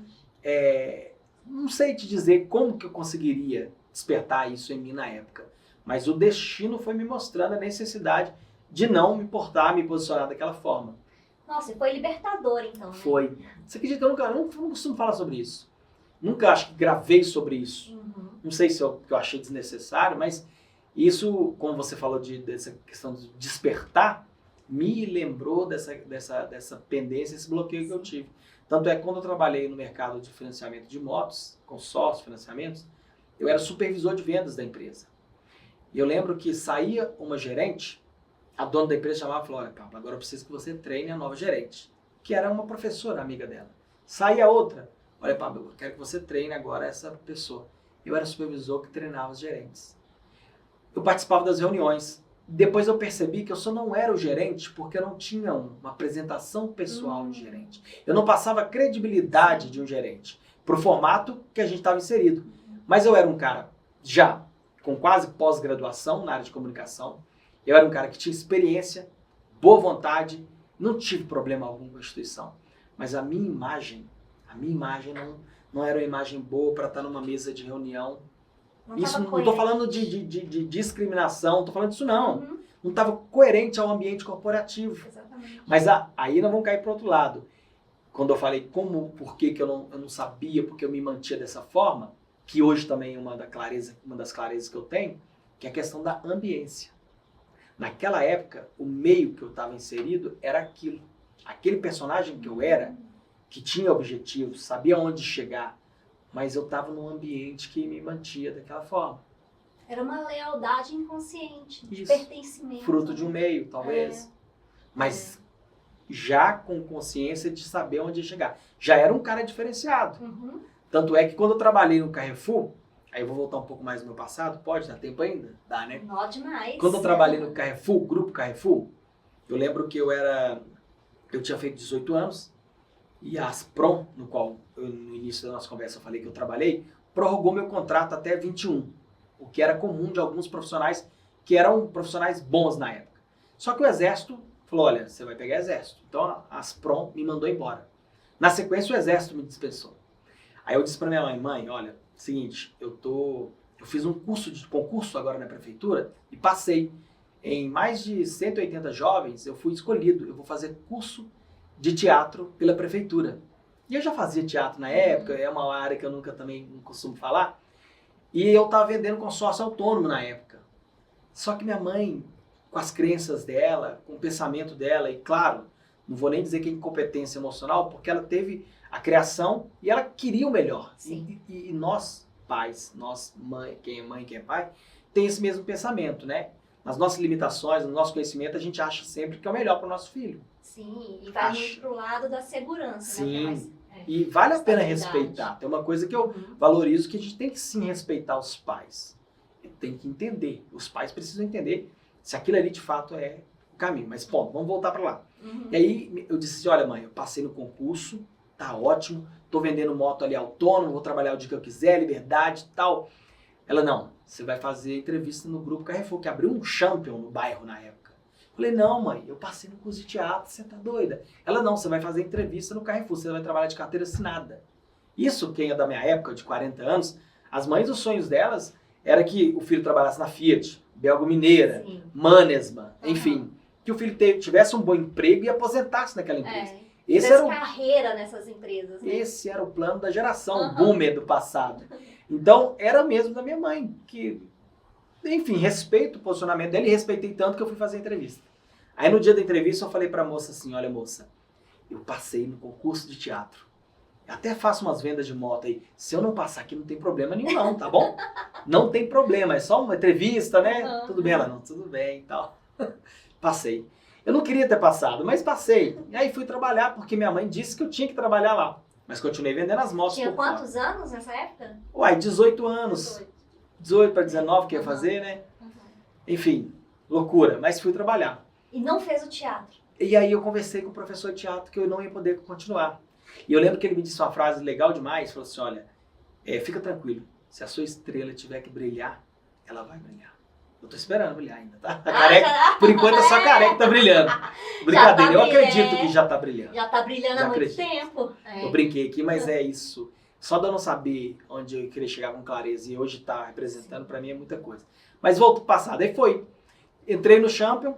não sei te dizer como que eu conseguiria despertar isso em mim na época. Mas o destino foi me mostrando a necessidade de não me portar, me posicionar daquela forma. Nossa, e foi libertador, então, né? Foi. Você acredita que eu não costumo falar sobre isso. Nunca acho que gravei sobre isso. Não sei se eu achei desnecessário, mas isso, como você falou dessa questão de despertar, me lembrou dessa pendência, esse bloqueio que eu tive. Tanto é que quando eu trabalhei no mercado de financiamento de motos, consórcio, financiamentos, eu era supervisor de vendas da empresa. E eu lembro que saía uma gerente, a dona da empresa chamava e falou, olha, Pablo, agora eu preciso que você treine a nova gerente, que era uma professora amiga dela. Saía outra, olha, Pablo, eu quero que você treine agora essa pessoa. Eu era supervisor que treinava os gerentes. Eu participava das reuniões. Depois eu percebi que eu só não era o gerente porque eu não tinha uma apresentação pessoal de gerente. Eu não passava a credibilidade de um gerente para o formato que a gente estava inserido. Mas eu era um cara já com quase pós-graduação na área de comunicação. Eu era um cara que tinha experiência, boa vontade, não tive problema algum com a instituição. Mas a minha imagem não era uma imagem boa para estar numa mesa de reunião. Isso não estou falando de discriminação, estou falando disso não. Não estava coerente ao ambiente corporativo. Exatamente. Mas aí nós vamos cair para o outro lado. Quando eu falei por que eu não sabia, porque eu me mantinha dessa forma, que hoje também é uma das clarezas que eu tenho, que é a questão da ambiência. Naquela época, o meio que eu estava inserido era aquilo. Aquele personagem que eu era, que tinha objetivos, sabia onde chegar, mas eu estava num ambiente que me mantinha daquela forma. Era uma lealdade inconsciente, de Isso. pertencimento. Fruto de um meio, talvez. Mas já com consciência de saber onde ia chegar. Já era um cara diferenciado. Tanto é que quando eu trabalhei no Carrefour, Aí eu vou voltar um pouco mais no meu passado, pode? Dá tempo ainda? Dá, né? Nó demais. Quando eu trabalhei no Carrefour, Grupo Carrefour, eu lembro que eu tinha feito 18 anos e a Asprom, no qual no início da nossa conversa eu falei que eu trabalhei, prorrogou meu contrato até 21, o que era comum de alguns profissionais que eram profissionais bons na época. Só que o Exército falou, olha, você vai pegar Exército. Então a Asprom me mandou embora. Na sequência o Exército me dispensou. Aí eu disse para minha mãe, olha, seguinte, eu fiz um concurso agora na prefeitura e passei. Em mais de 180 jovens, eu fui escolhido. Eu vou fazer curso de teatro pela prefeitura. E eu já fazia teatro na época, é uma área que eu nunca também não costumo falar. E eu estava vendendo consórcio autônomo na época. Só que minha mãe, com as crenças dela, com o pensamento dela, e claro, não vou nem dizer que é incompetência emocional, porque ela teve a criação e ela queria o melhor. E nós, pais, nós, quem é pai, tem esse mesmo pensamento, né? Nas nossas limitações, no nosso conhecimento, a gente acha sempre que é o melhor para o nosso filho. Sim, e vai muito pro lado da segurança, sim, né? Sim, e vale a pena respeitar. Tem uma coisa que eu valorizo, que a gente tem que sim respeitar os pais. Tem que entender. Os pais precisam entender se aquilo ali de fato é o caminho. Mas, ponto, vamos voltar para lá. E aí eu disse, olha mãe, eu passei no concurso, tá ótimo, tô vendendo moto ali autônomo, vou trabalhar o dia que eu quiser, liberdade e tal. Ela, não, você vai fazer entrevista no Grupo Carrefour, que abriu um Champion no bairro na época. Falei, não mãe, eu passei no curso de teatro, você tá doida? Ela, não, você vai fazer entrevista no Carrefour, você vai trabalhar de carteira assinada. Isso, quem é da minha época, de 40 anos, as mães, os sonhos delas era que o filho trabalhasse na Fiat, Belgo Mineira, Manesma, enfim, que o filho tivesse um bom emprego e aposentasse naquela empresa. Esse era carreira nessas empresas. Né? Esse era o plano da geração boomer do passado. Então, era mesmo da minha mãe, que, enfim, respeito o posicionamento dela e respeitei tanto que eu fui fazer a entrevista. Aí, no dia da entrevista, eu falei pra moça assim, olha, moça, eu passei no concurso de teatro. Até faço umas vendas de moto aí. Se eu não passar aqui, não tem problema nenhum não, tá bom? Não tem problema, é só uma entrevista, né? Tudo bem? Ela, não, tudo bem e tal. Passei. Eu não queria ter passado, mas passei. E aí fui trabalhar, porque minha mãe disse que eu tinha que trabalhar lá. Mas continuei vendendo as motos. Tinha quantos anos nessa época? Uai, 18 anos. 18 para 19 que ia fazer, né? Enfim, loucura. Mas fui trabalhar. E não fez o teatro? E aí eu conversei com o professor de teatro que eu não ia poder continuar. E eu lembro que ele me disse uma frase legal demais. Falou assim, olha, fica tranquilo. Se a sua estrela tiver que brilhar, ela vai brilhar. Eu tô esperando brilhar ainda, tá? A careca, por enquanto é só a careca que tá brilhando. Brincadeira, eu acredito que já tá brilhando. Já tá brilhando há muito tempo. Eu brinquei aqui, mas é isso. Só de eu não saber onde eu queria chegar com clareza e hoje tá representando, pra mim é muita coisa. Mas volto pro passado. Aí foi. Entrei no Champion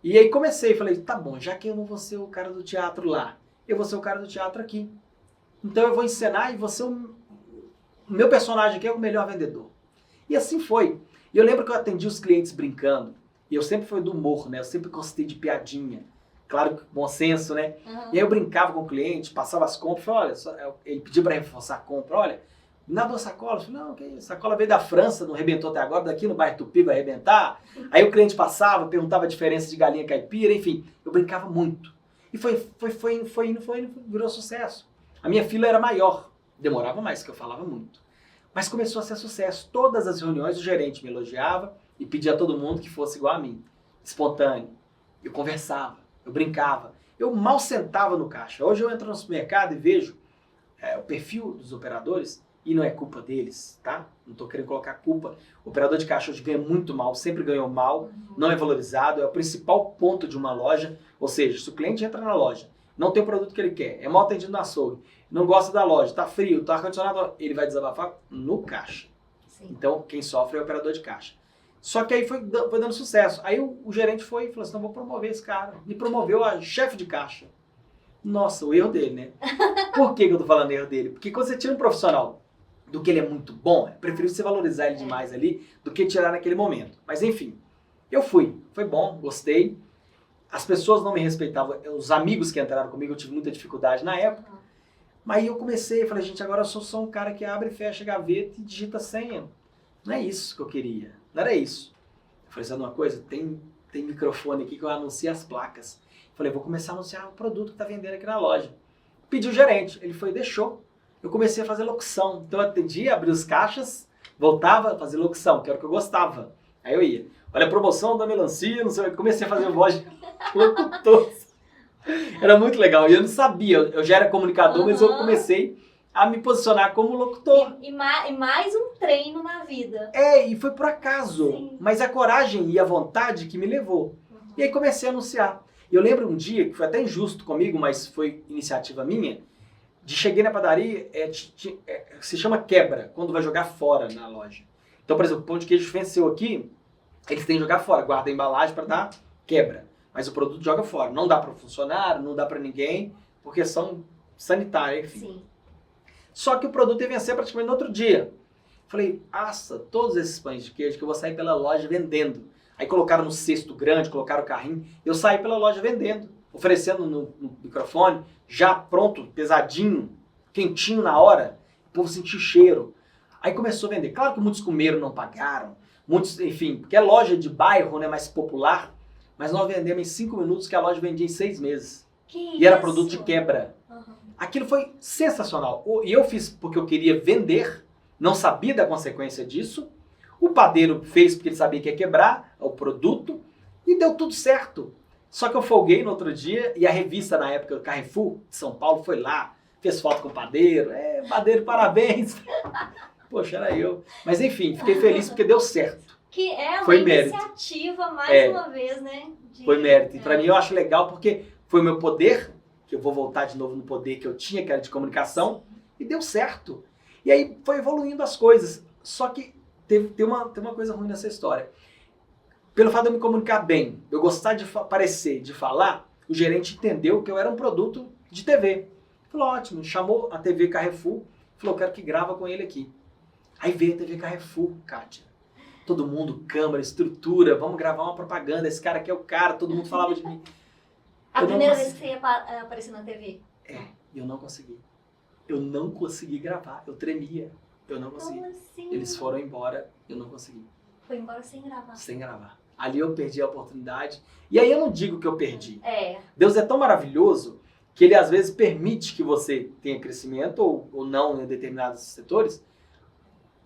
e aí comecei. Falei, tá bom, já que eu não vou ser o cara do teatro lá, eu vou ser o cara do teatro aqui. Então eu vou encenar e vou ser o meu personagem aqui é o melhor vendedor. E assim foi. E eu lembro que eu atendi os clientes brincando. E eu sempre fui do humor, né? Eu sempre gostei de piadinha. Claro que bom senso, né? E aí eu brincava com o cliente, passava as compras. Falei, olha, ele pediu para reforçar a compra. Olha, me dá 2 sacolas. Eu falei, não, que isso? A sacola veio da França, não arrebentou até agora. Daqui no bairro Tupi vai arrebentar. Aí o cliente passava, perguntava a diferença de galinha caipira. Enfim, eu brincava muito. E foi indo, virou sucesso. A minha fila era maior. Demorava mais, porque eu falava muito. Mas começou a ser sucesso. Todas as reuniões o gerente me elogiava e pedia a todo mundo que fosse igual a mim. Espontâneo. Eu conversava, eu brincava. Eu mal sentava no caixa. Hoje eu entro no supermercado e vejo o perfil dos operadores e não é culpa deles, tá? Não estou querendo colocar culpa. O operador de caixa hoje ganha muito mal, sempre ganhou mal, não é valorizado, é o principal ponto de uma loja. Ou seja, se o cliente entra na loja, não tem o produto que ele quer, é mal atendido no açougue, não gosta da loja, tá frio, tá ar-condicionado, ele vai desabafar no caixa. Sim. Então, quem sofre é o operador de caixa. Só que aí foi dando sucesso. Aí o gerente foi e falou assim, não, vou promover esse cara. Me promoveu a chefe de caixa. Nossa, o erro dele, né? Por que eu tô falando erro dele? Porque quando você tira um profissional do que ele é muito bom, é preferível você valorizar ele demais ali do que tirar naquele momento. Mas enfim, eu fui. Foi bom, gostei. As pessoas não me respeitavam. Os amigos que entraram comigo, eu tive muita dificuldade na época. Mas eu comecei, falei, gente, agora eu sou só um cara que abre e fecha a gaveta e digita senha. Não é isso que eu queria. Não era isso. Eu falei, sabe uma coisa? Tem microfone aqui que eu anuncio as placas. Eu falei, vou começar a anunciar o produto que está vendendo aqui na loja. Pedi o gerente. Ele foi e deixou. Eu comecei a fazer locução. Então eu atendi, abri os caixas, Voltava a fazer locução, que era o que eu gostava. Aí eu ia. Olha a promoção da melancia, não sei o que. Comecei a fazer voz de locutor. Era muito legal. E eu não sabia. Eu já era comunicador, mas eu comecei a me posicionar como locutor. E mais um treino na vida. E foi por acaso. Sim. Mas a coragem e a vontade que me levou. E aí comecei a anunciar. E eu lembro um dia, que foi até injusto comigo, mas foi iniciativa minha, de cheguei na padaria, se chama quebra, quando vai jogar fora na loja. Então, por exemplo, o pão de queijo venceu aqui, eles têm que jogar fora, guarda a embalagem para dar quebra. Mas o produto joga fora. Não dá para o funcionário, não dá para ninguém, por questão sanitária, enfim. Sim. Só que o produto ia vencer praticamente no outro dia. Falei, todos esses pães de queijo que eu vou sair pela loja vendendo. Aí colocaram no cesto grande, colocaram o carrinho. Eu saí pela loja vendendo, oferecendo no microfone, já pronto, pesadinho, quentinho na hora. O povo sentiu cheiro. Aí começou a vender. Claro que muitos comeram, não pagaram. Muitos, enfim, porque é loja de bairro, né, mais popular. Mas nós vendemos em 5 minutos, que a loja vendia em 6 meses. E era produto de quebra. Aquilo foi sensacional. E eu fiz porque eu queria vender, não sabia da consequência disso. O padeiro fez porque ele sabia que ia quebrar o produto e deu tudo certo. Só que eu folguei no outro dia e a revista na época, o Carrefour de São Paulo, foi lá, fez foto com o padeiro. Padeiro, parabéns. Poxa, era eu. Mas enfim, fiquei feliz porque deu certo. Que é uma foi iniciativa, mais uma vez, né? Foi mérito. E pra mim eu acho legal porque foi o meu poder, que eu vou voltar de novo no poder que eu tinha, que era de comunicação, e deu certo. E aí foi evoluindo as coisas. Só que tem uma coisa ruim nessa história. Pelo fato de eu me comunicar bem, eu gostar de aparecer, de falar, o gerente entendeu que eu era um produto de TV. Falou, ótimo, chamou a TV Carrefour, falou, quero que grava com ele aqui. Aí veio a TV Carrefour, Kátia. Todo mundo, câmera, estrutura, vamos gravar uma propaganda, esse cara aqui é o cara, todo mundo falava de mim. A primeira vez que você ia aparecer na TV? E eu não consegui. Eu não consegui gravar, eu tremia, eu não consegui. Como assim? Eles foram embora, eu não consegui. Foi embora sem gravar. Sem gravar. Ali eu perdi a oportunidade. E aí eu não digo que eu perdi. É. Deus é tão maravilhoso que ele às vezes permite que você tenha crescimento ou não em determinados setores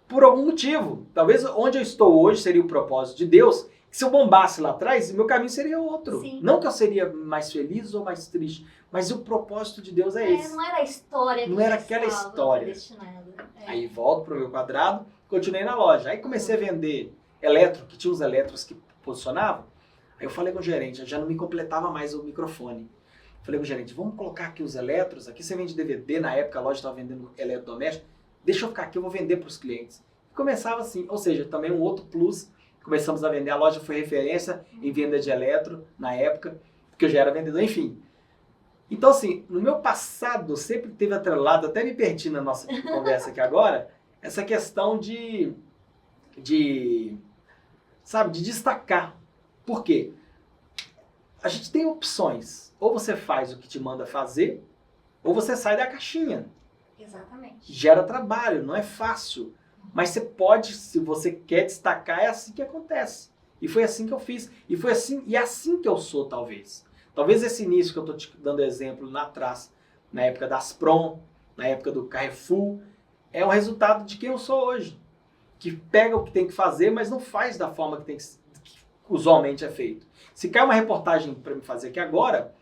por algum motivo. Talvez onde eu estou hoje seria o propósito de Deus, que se eu bombasse lá atrás, meu caminho seria outro. Sim. Não que eu seria mais feliz ou mais triste, mas o propósito de Deus é esse. Não era a história. Não era aquela história. Aí volto para o meu quadrado, continuei na loja. Aí comecei a vender eletro, que tinha uns eletros que posicionavam. Aí eu falei com o gerente, já não me completava mais o microfone. Falei com o gerente, vamos colocar aqui os eletros, aqui você vende DVD, na época a loja estava vendendo eletrodoméstico, deixa eu ficar aqui, eu vou vender para os clientes. E começava assim, ou seja, também um outro plus, começamos a vender, a loja foi referência em venda de eletro na época, porque eu já era vendedor, enfim. Então assim, no meu passado sempre teve atrelado, até me perdi na nossa conversa aqui agora, essa questão de destacar. Por quê? A gente tem opções. Ou você faz o que te manda fazer, ou você sai da caixinha. Exatamente. Gera trabalho, não é fácil. Mas você pode, se você quer destacar, é assim que acontece. E foi assim que eu fiz. E foi assim, e é assim que eu sou, talvez. Talvez esse início que eu estou te dando exemplo lá atrás, na época das Prom, na época do Carrefour, é um resultado de quem eu sou hoje. Que pega o que tem que fazer, mas não faz da forma que usualmente é feito. Se cai uma reportagem para me fazer aqui agora,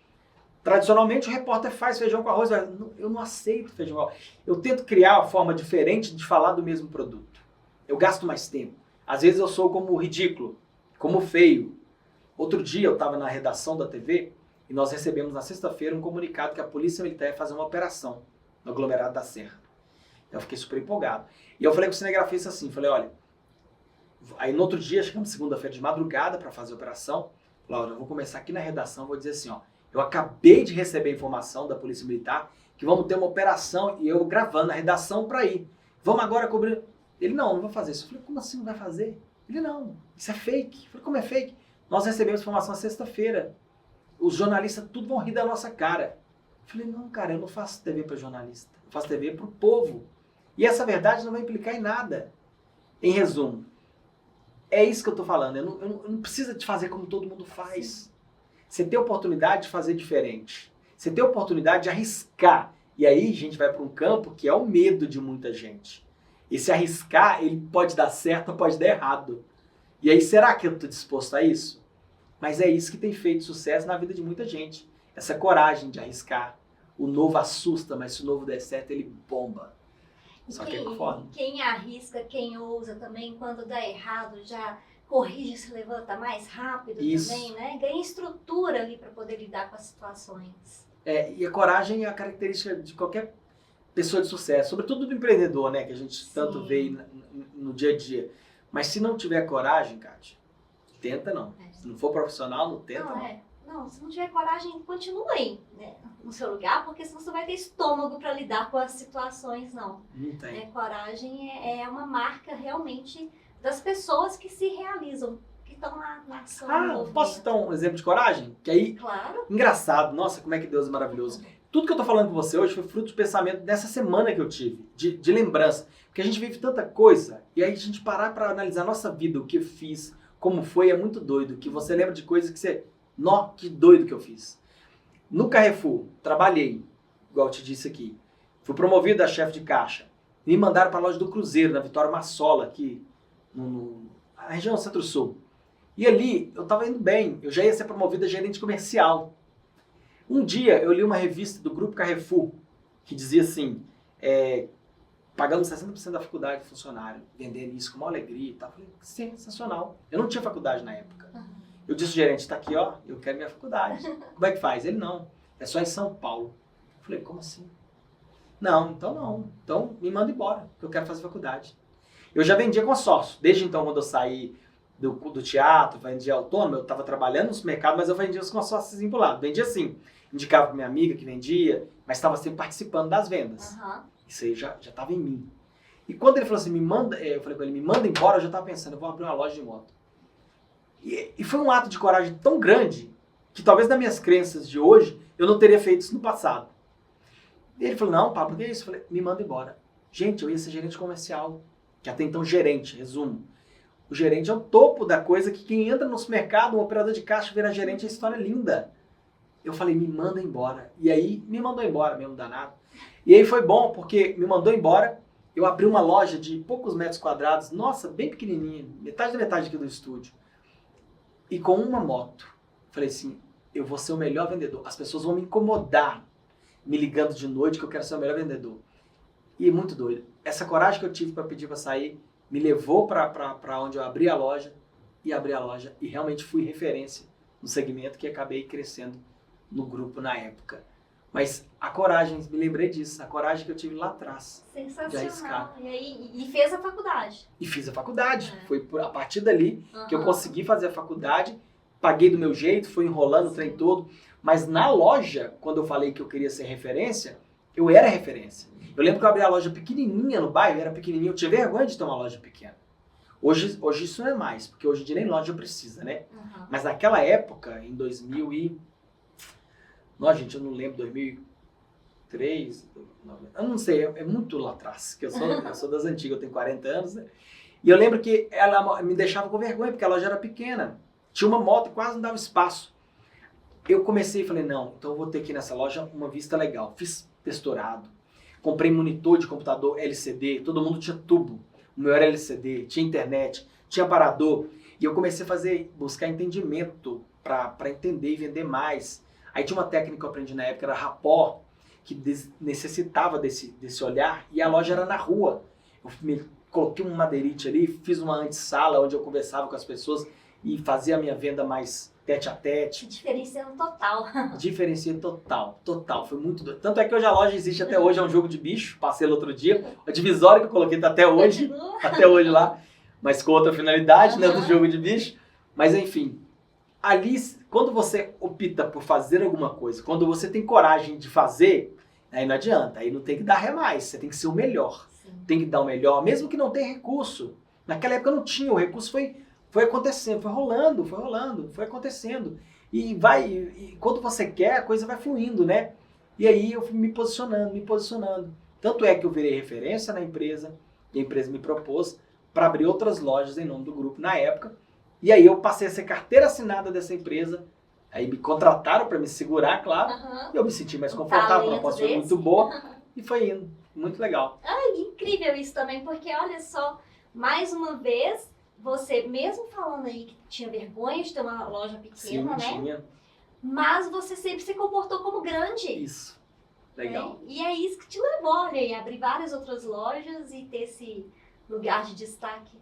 tradicionalmente o repórter faz feijão com arroz. Eu não aceito feijão com arroz. Eu tento criar uma forma diferente de falar do mesmo produto. Eu gasto mais tempo. Às vezes eu sou como ridículo, como feio. Outro dia eu estava na redação da TV e nós recebemos na sexta-feira um comunicado que a Polícia Militar ia fazer uma operação no aglomerado da Serra. Eu fiquei super empolgado. E eu falei com o cinegrafista assim, falei, olha, aí no outro dia, chegamos segunda-feira de madrugada para fazer a operação, falei, olha, eu vou começar aqui na redação, vou dizer assim, ó, eu acabei de receber informação da Polícia Militar que vamos ter uma operação e eu gravando a redação para ir. Vamos agora cobrir. Ele, não vou fazer isso. Eu falei, como assim não vai fazer? Ele, não, isso é fake. Eu falei, como é fake? Nós recebemos informação na sexta-feira. Os jornalistas tudo vão rir da nossa cara. Eu falei, não, cara, eu não faço TV para jornalista. Eu faço TV para o povo. E essa verdade não vai implicar em nada. Em resumo, é isso que eu estou falando. Eu não preciso de fazer como todo mundo faz. Sim. Você tem a oportunidade de fazer diferente. Você tem a oportunidade de arriscar. E aí a gente vai para um campo que é o medo de muita gente. Esse arriscar, ele pode dar certo ou pode dar errado. E aí, será que eu estou disposto a isso? Mas é isso que tem feito sucesso na vida de muita gente. Essa coragem de arriscar. O novo assusta, mas se o novo der certo, ele bomba. Só que é foda. Quem arrisca, quem ousa também, quando dá errado, já corrige, se levanta mais rápido também, né? Ganha estrutura ali para poder lidar com as situações. E a coragem é a característica de qualquer pessoa de sucesso, sobretudo do empreendedor, né? Que a gente tanto vê no dia a dia. Mas se não tiver coragem, Kátia, tenta não. Se não for profissional, não tenta não. Não, se não tiver coragem, continua aí, né, no seu lugar, porque senão você vai ter estômago para lidar com as situações, não. Não tem. Coragem é uma marca realmente das pessoas que se realizam, que estão na ação. Posso citar um exemplo de coragem? Que aí, claro. Engraçado, nossa, como é que Deus é maravilhoso. Tudo que eu tô falando com você hoje foi fruto de pensamento dessa semana que eu tive, de lembrança. Porque a gente vive tanta coisa, e aí a gente parar para analisar a nossa vida, o que eu fiz, como foi, é muito doido. Que você lembra de coisas que você... que doido que eu fiz. No Carrefour, trabalhei, igual eu te disse aqui. Fui promovido a chefe de caixa. Me mandaram para a loja do Cruzeiro, na Vitória Massola, aqui na região Centro-Sul. E ali, eu estava indo bem. Eu já ia ser promovido a gerente comercial. Um dia, eu li uma revista do Grupo Carrefour, que dizia assim, pagando 60% da faculdade do funcionário, vendendo isso com uma alegria e tal. Eu falei, sensacional. Eu não tinha faculdade na época. Eu disse, gerente, está aqui, ó, eu quero minha faculdade. Como é que faz? Ele, não, é só em São Paulo. Eu falei, como assim? Não, então não. Então me manda embora, que eu quero fazer faculdade. Eu já vendia consórcio. Desde então, quando eu saí do teatro, vendia autônomo, eu estava trabalhando no mercado, mas eu vendia os consórcios pro lado. Vendia assim, indicava para minha amiga que vendia, mas estava sempre participando das vendas. Isso aí já estava em mim. E quando ele falou assim, eu falei com ele, me manda embora, eu já estava pensando, eu vou abrir uma loja de moto. E foi um ato de coragem tão grande que talvez nas minhas crenças de hoje eu não teria feito isso no passado. E ele falou, não, Pablo, por que isso? Eu falei, me manda embora. Gente, eu ia ser gerente comercial, que até então gerente, resumo. O gerente é o topo da coisa que quem entra no supermercado, um operador de caixa vira gerente, é história linda. Eu falei, me manda embora. E aí me mandou embora mesmo, danado. E aí foi bom, porque me mandou embora, eu abri uma loja de poucos metros quadrados, nossa, bem pequenininha, metade da metade aqui do estúdio. E com uma moto. Falei assim, eu vou ser o melhor vendedor. As pessoas vão me incomodar me ligando de noite que eu quero ser o melhor vendedor. E muito doido. Essa coragem que eu tive para pedir para sair me levou para onde eu abri a loja e realmente fui referência no segmento que acabei crescendo no grupo na época. Mas a coragem, me lembrei disso, a coragem que eu tive lá atrás. Sensacional. E fez a faculdade. E fiz a faculdade. Foi a partir dali que eu consegui fazer a faculdade, paguei do meu jeito, fui enrolando o trem todo. Mas na loja, quando eu falei que eu queria ser referência, eu era referência. Eu lembro que eu abri a loja pequenininha no bairro, era pequenininha, eu tinha vergonha de ter uma loja pequena. Hoje isso não é mais, porque hoje em dia nem loja precisa, né? Mas naquela época, em 2000 e... Nossa, gente, eu não lembro, 2003, eu não sei, é muito lá atrás, que eu sou das antigas, eu tenho 40 anos, né? E eu lembro que ela me deixava com vergonha, porque a loja era pequena. Tinha uma moto e quase não dava espaço. Eu comecei e falei, não, então eu vou ter aqui nessa loja uma vista legal. Fiz texturado, comprei monitor de computador LCD, todo mundo tinha tubo. O meu era LCD, tinha internet, tinha aparador. E eu comecei a buscar entendimento para entender e vender mais. Aí tinha uma técnica que eu aprendi na época, era rapport, que necessitava desse olhar, e a loja era na rua. Eu coloquei um madeirite ali, fiz uma antessala onde eu conversava com as pessoas e fazia a minha venda mais tete a tete. Diferenciando total. Diferenciei total. Foi muito doido. Tanto é que hoje a loja existe até hoje, é um jogo de bicho, passei lá outro dia. A divisória que eu coloquei tá até hoje lá, mas com outra finalidade, né, do jogo de bicho. Mas enfim, ali, quando você opta por fazer alguma coisa, quando você tem coragem de fazer, aí não adianta, aí não tem que dar ré mais, você tem que ser o melhor. Sim. Tem que dar o melhor, mesmo que não tenha recurso. Naquela época não tinha, o recurso foi acontecendo, foi rolando, foi acontecendo. E quando você quer, a coisa vai fluindo, né? E aí eu fui me posicionando. Tanto é que eu virei referência na empresa, e a empresa me propôs para abrir outras lojas em nome do grupo na época. E aí eu passei a ser carteira assinada dessa empresa, aí me contrataram para me segurar, claro, e eu me senti mais confortável, a proposta foi muito boa. e foi indo. Muito legal. Incrível isso também, porque olha só, mais uma vez, você mesmo falando aí que tinha vergonha de ter uma loja pequena, Sim, né? tinha. Mas você sempre se comportou como grande. Isso. Legal. Né? E é isso que te levou, olha aí, a abrir várias outras lojas e ter esse lugar de destaque.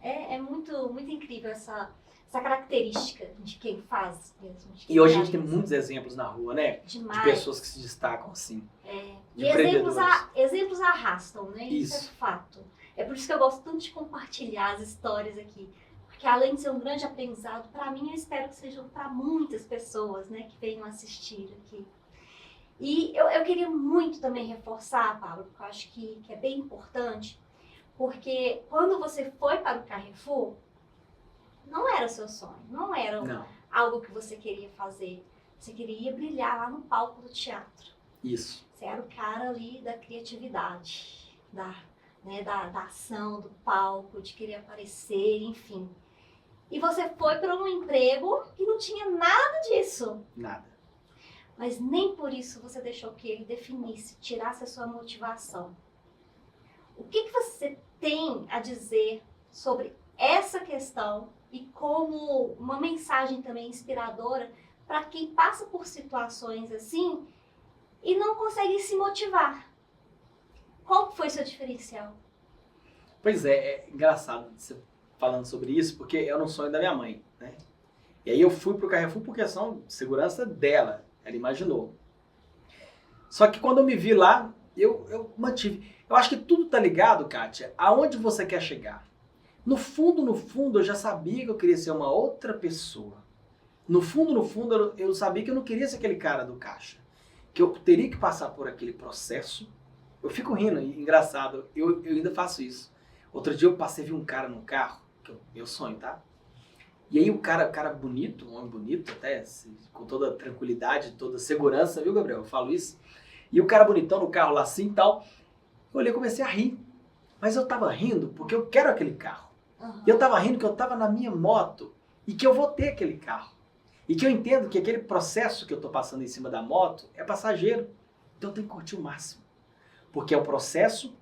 É muito, muito incrível essa característica de quem faz mesmo. De quem E hoje a gente tem realiza. muitos exemplos na rua, né? Demais. De pessoas que se destacam assim. De E exemplos, empreendedores. exemplos arrastam, né? Isso é Isso. fato. É por isso que eu gosto tanto de compartilhar as histórias aqui. Porque além de ser um grande aprendizado, para mim, eu espero que sejam para muitas pessoas, né? Que venham assistir aqui. E eu queria muito também reforçar, Pablo, porque eu acho que é bem importante, porque quando você foi para o Carrefour, não era seu sonho, não era Não, algo que você queria fazer. Você queria brilhar lá no palco do teatro. isso. Você era o cara ali da criatividade, da ação, do palco, de querer aparecer, enfim. E você foi para um emprego que não tinha nada disso. Nada. Mas nem por isso você deixou que ele definisse, tirasse a sua motivação. O que você tem a dizer sobre essa questão e como uma mensagem também inspiradora para quem passa por situações assim e não consegue se motivar? Qual foi seu diferencial? Pois é engraçado você falando sobre isso, porque era um sonho da minha mãe, né? E aí eu fui pro Carrefour por questão de segurança dela, ela imaginou. Só que quando eu me vi lá, eu mantive. Eu acho que tudo tá ligado, Kátia, aonde você quer chegar. No fundo, eu já sabia que eu queria ser uma outra pessoa. No fundo, eu sabia que eu não queria ser aquele cara do caixa. Que eu teria que passar por aquele processo. Eu fico rindo, engraçado, eu ainda faço isso. Outro dia eu passei e vi um cara no carro, que é meu sonho, tá? E aí o cara bonito, um homem bonito até, assim, com toda tranquilidade, toda segurança, viu, Gabriel? Eu falo isso. E o cara bonitão no carro lá assim e tal. Eu olhei e comecei a rir. Mas eu tava rindo porque eu quero aquele carro. Uhum. E eu tava rindo que eu tava na minha moto e que eu vou ter aquele carro. E que eu entendo que aquele processo que eu tô passando em cima da moto é passageiro. Então eu tenho que curtir o máximo. Porque é o processo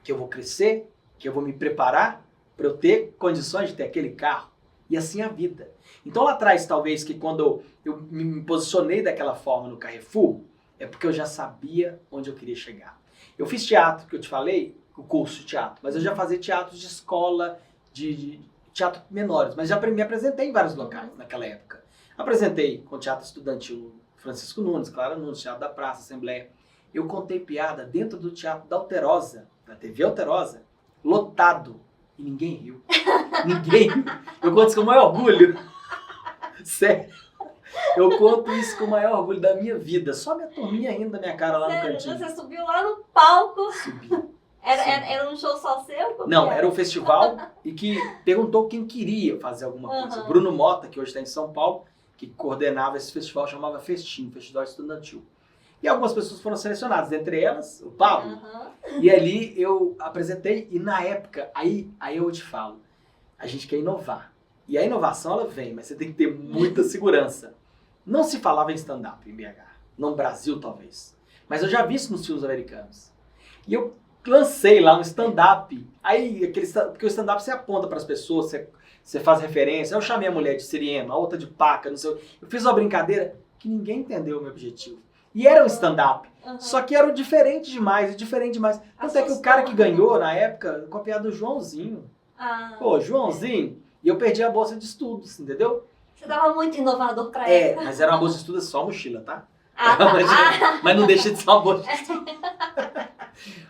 que eu vou crescer, que eu vou me preparar para eu ter condições de ter aquele carro. E assim a vida. Então lá atrás, talvez, que quando eu me posicionei daquela forma no Carrefour, é porque eu já sabia onde eu queria chegar. Eu fiz teatro, que eu te falei, o curso de teatro, mas eu já fazia teatro de escola, de teatro menores, mas já me apresentei em vários locais naquela época. Apresentei com teatro estudantil Francisco Nunes, Clara Nunes, Teatro da Praça, Assembleia. Eu contei piada dentro do teatro da Alterosa, da TV Alterosa, lotado. E ninguém riu. Ninguém riu. Eu conto isso com o maior orgulho. Sério. Eu conto isso com o maior orgulho da minha vida. Só minha turminha rindo da minha cara lá no cantinho. Você subiu lá no palco. Subi. Era um show só seu? Como Não, que era um festival e que perguntou quem queria fazer alguma coisa. Uhum. Bruno Mota, que hoje está em São Paulo, que coordenava esse festival, chamava Festim, Festival Estudantil. E algumas pessoas foram selecionadas, entre elas o Pablo. Uhum. E ali eu apresentei, e na época, aí eu te falo, a gente quer inovar. E a inovação ela vem, mas você tem que ter muita segurança. Não se falava em stand-up em BH, no Brasil talvez. Mas eu já vi isso nos filmes americanos. E eu lancei lá um stand-up. Aí, porque o stand-up você aponta para as pessoas, você faz referência. Eu chamei a mulher de siriema, a outra de paca, não sei. Eu fiz uma brincadeira que ninguém entendeu o meu objetivo. E era um stand-up. Uhum. Só que era diferente demais. Tanto é que o cara que ganhou na época, copiado do Joãozinho. Ah, Pô, Joãozinho. E eu perdi a bolsa de estudos, entendeu? você tava muito inovador pra ele. Mas era uma bolsa de estudos só mochila, tá? Ah, tá. Mas não deixa de ser uma bolsa de estudos.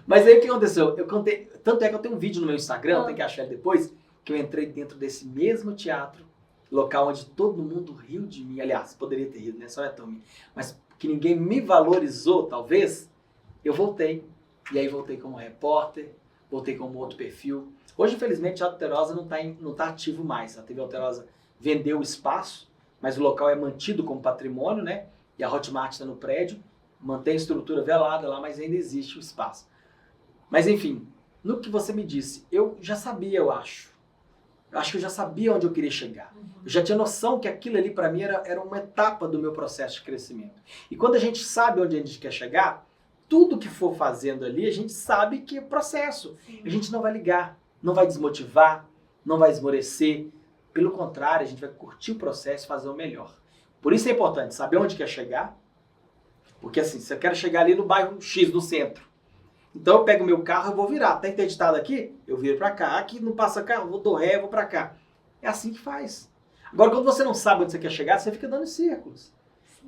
Mas aí o que aconteceu? Eu contei, tanto é que eu tenho um vídeo no meu Instagram, tem que achar ele depois, que eu entrei dentro desse mesmo teatro, local onde todo mundo riu de mim. Aliás, poderia ter rido, né? Só é tão mim. Mas que ninguém me valorizou, talvez, eu voltei. E aí voltei como repórter, voltei como outro perfil. Hoje, infelizmente, o Teatro Alterosa não tá ativo mais. A TV Alterosa vendeu o espaço, mas o local é mantido como patrimônio, né? E a Hotmart está no prédio, mantém a estrutura velada lá, mas ainda existe o espaço. Mas enfim, no que você me disse, eu já sabia, eu acho. Eu acho que eu já sabia onde eu queria chegar. Eu já tinha noção que aquilo ali para mim era uma etapa do meu processo de crescimento. E quando a gente sabe onde a gente quer chegar, tudo que for fazendo ali, a gente sabe que é processo. Sim. A gente não vai ligar, não vai desmotivar, não vai esmorecer. Pelo contrário, a gente vai curtir o processo e fazer o melhor. Por isso é importante saber onde quer chegar. Porque assim, se eu quero chegar ali no bairro X, no centro, então eu pego o meu carro e vou virar. Tá interditado aqui? Eu viro para cá. Aqui não passa carro, eu dou ré, vou para cá. É assim que faz. Agora, quando você não sabe onde você quer chegar, você fica dando em círculos.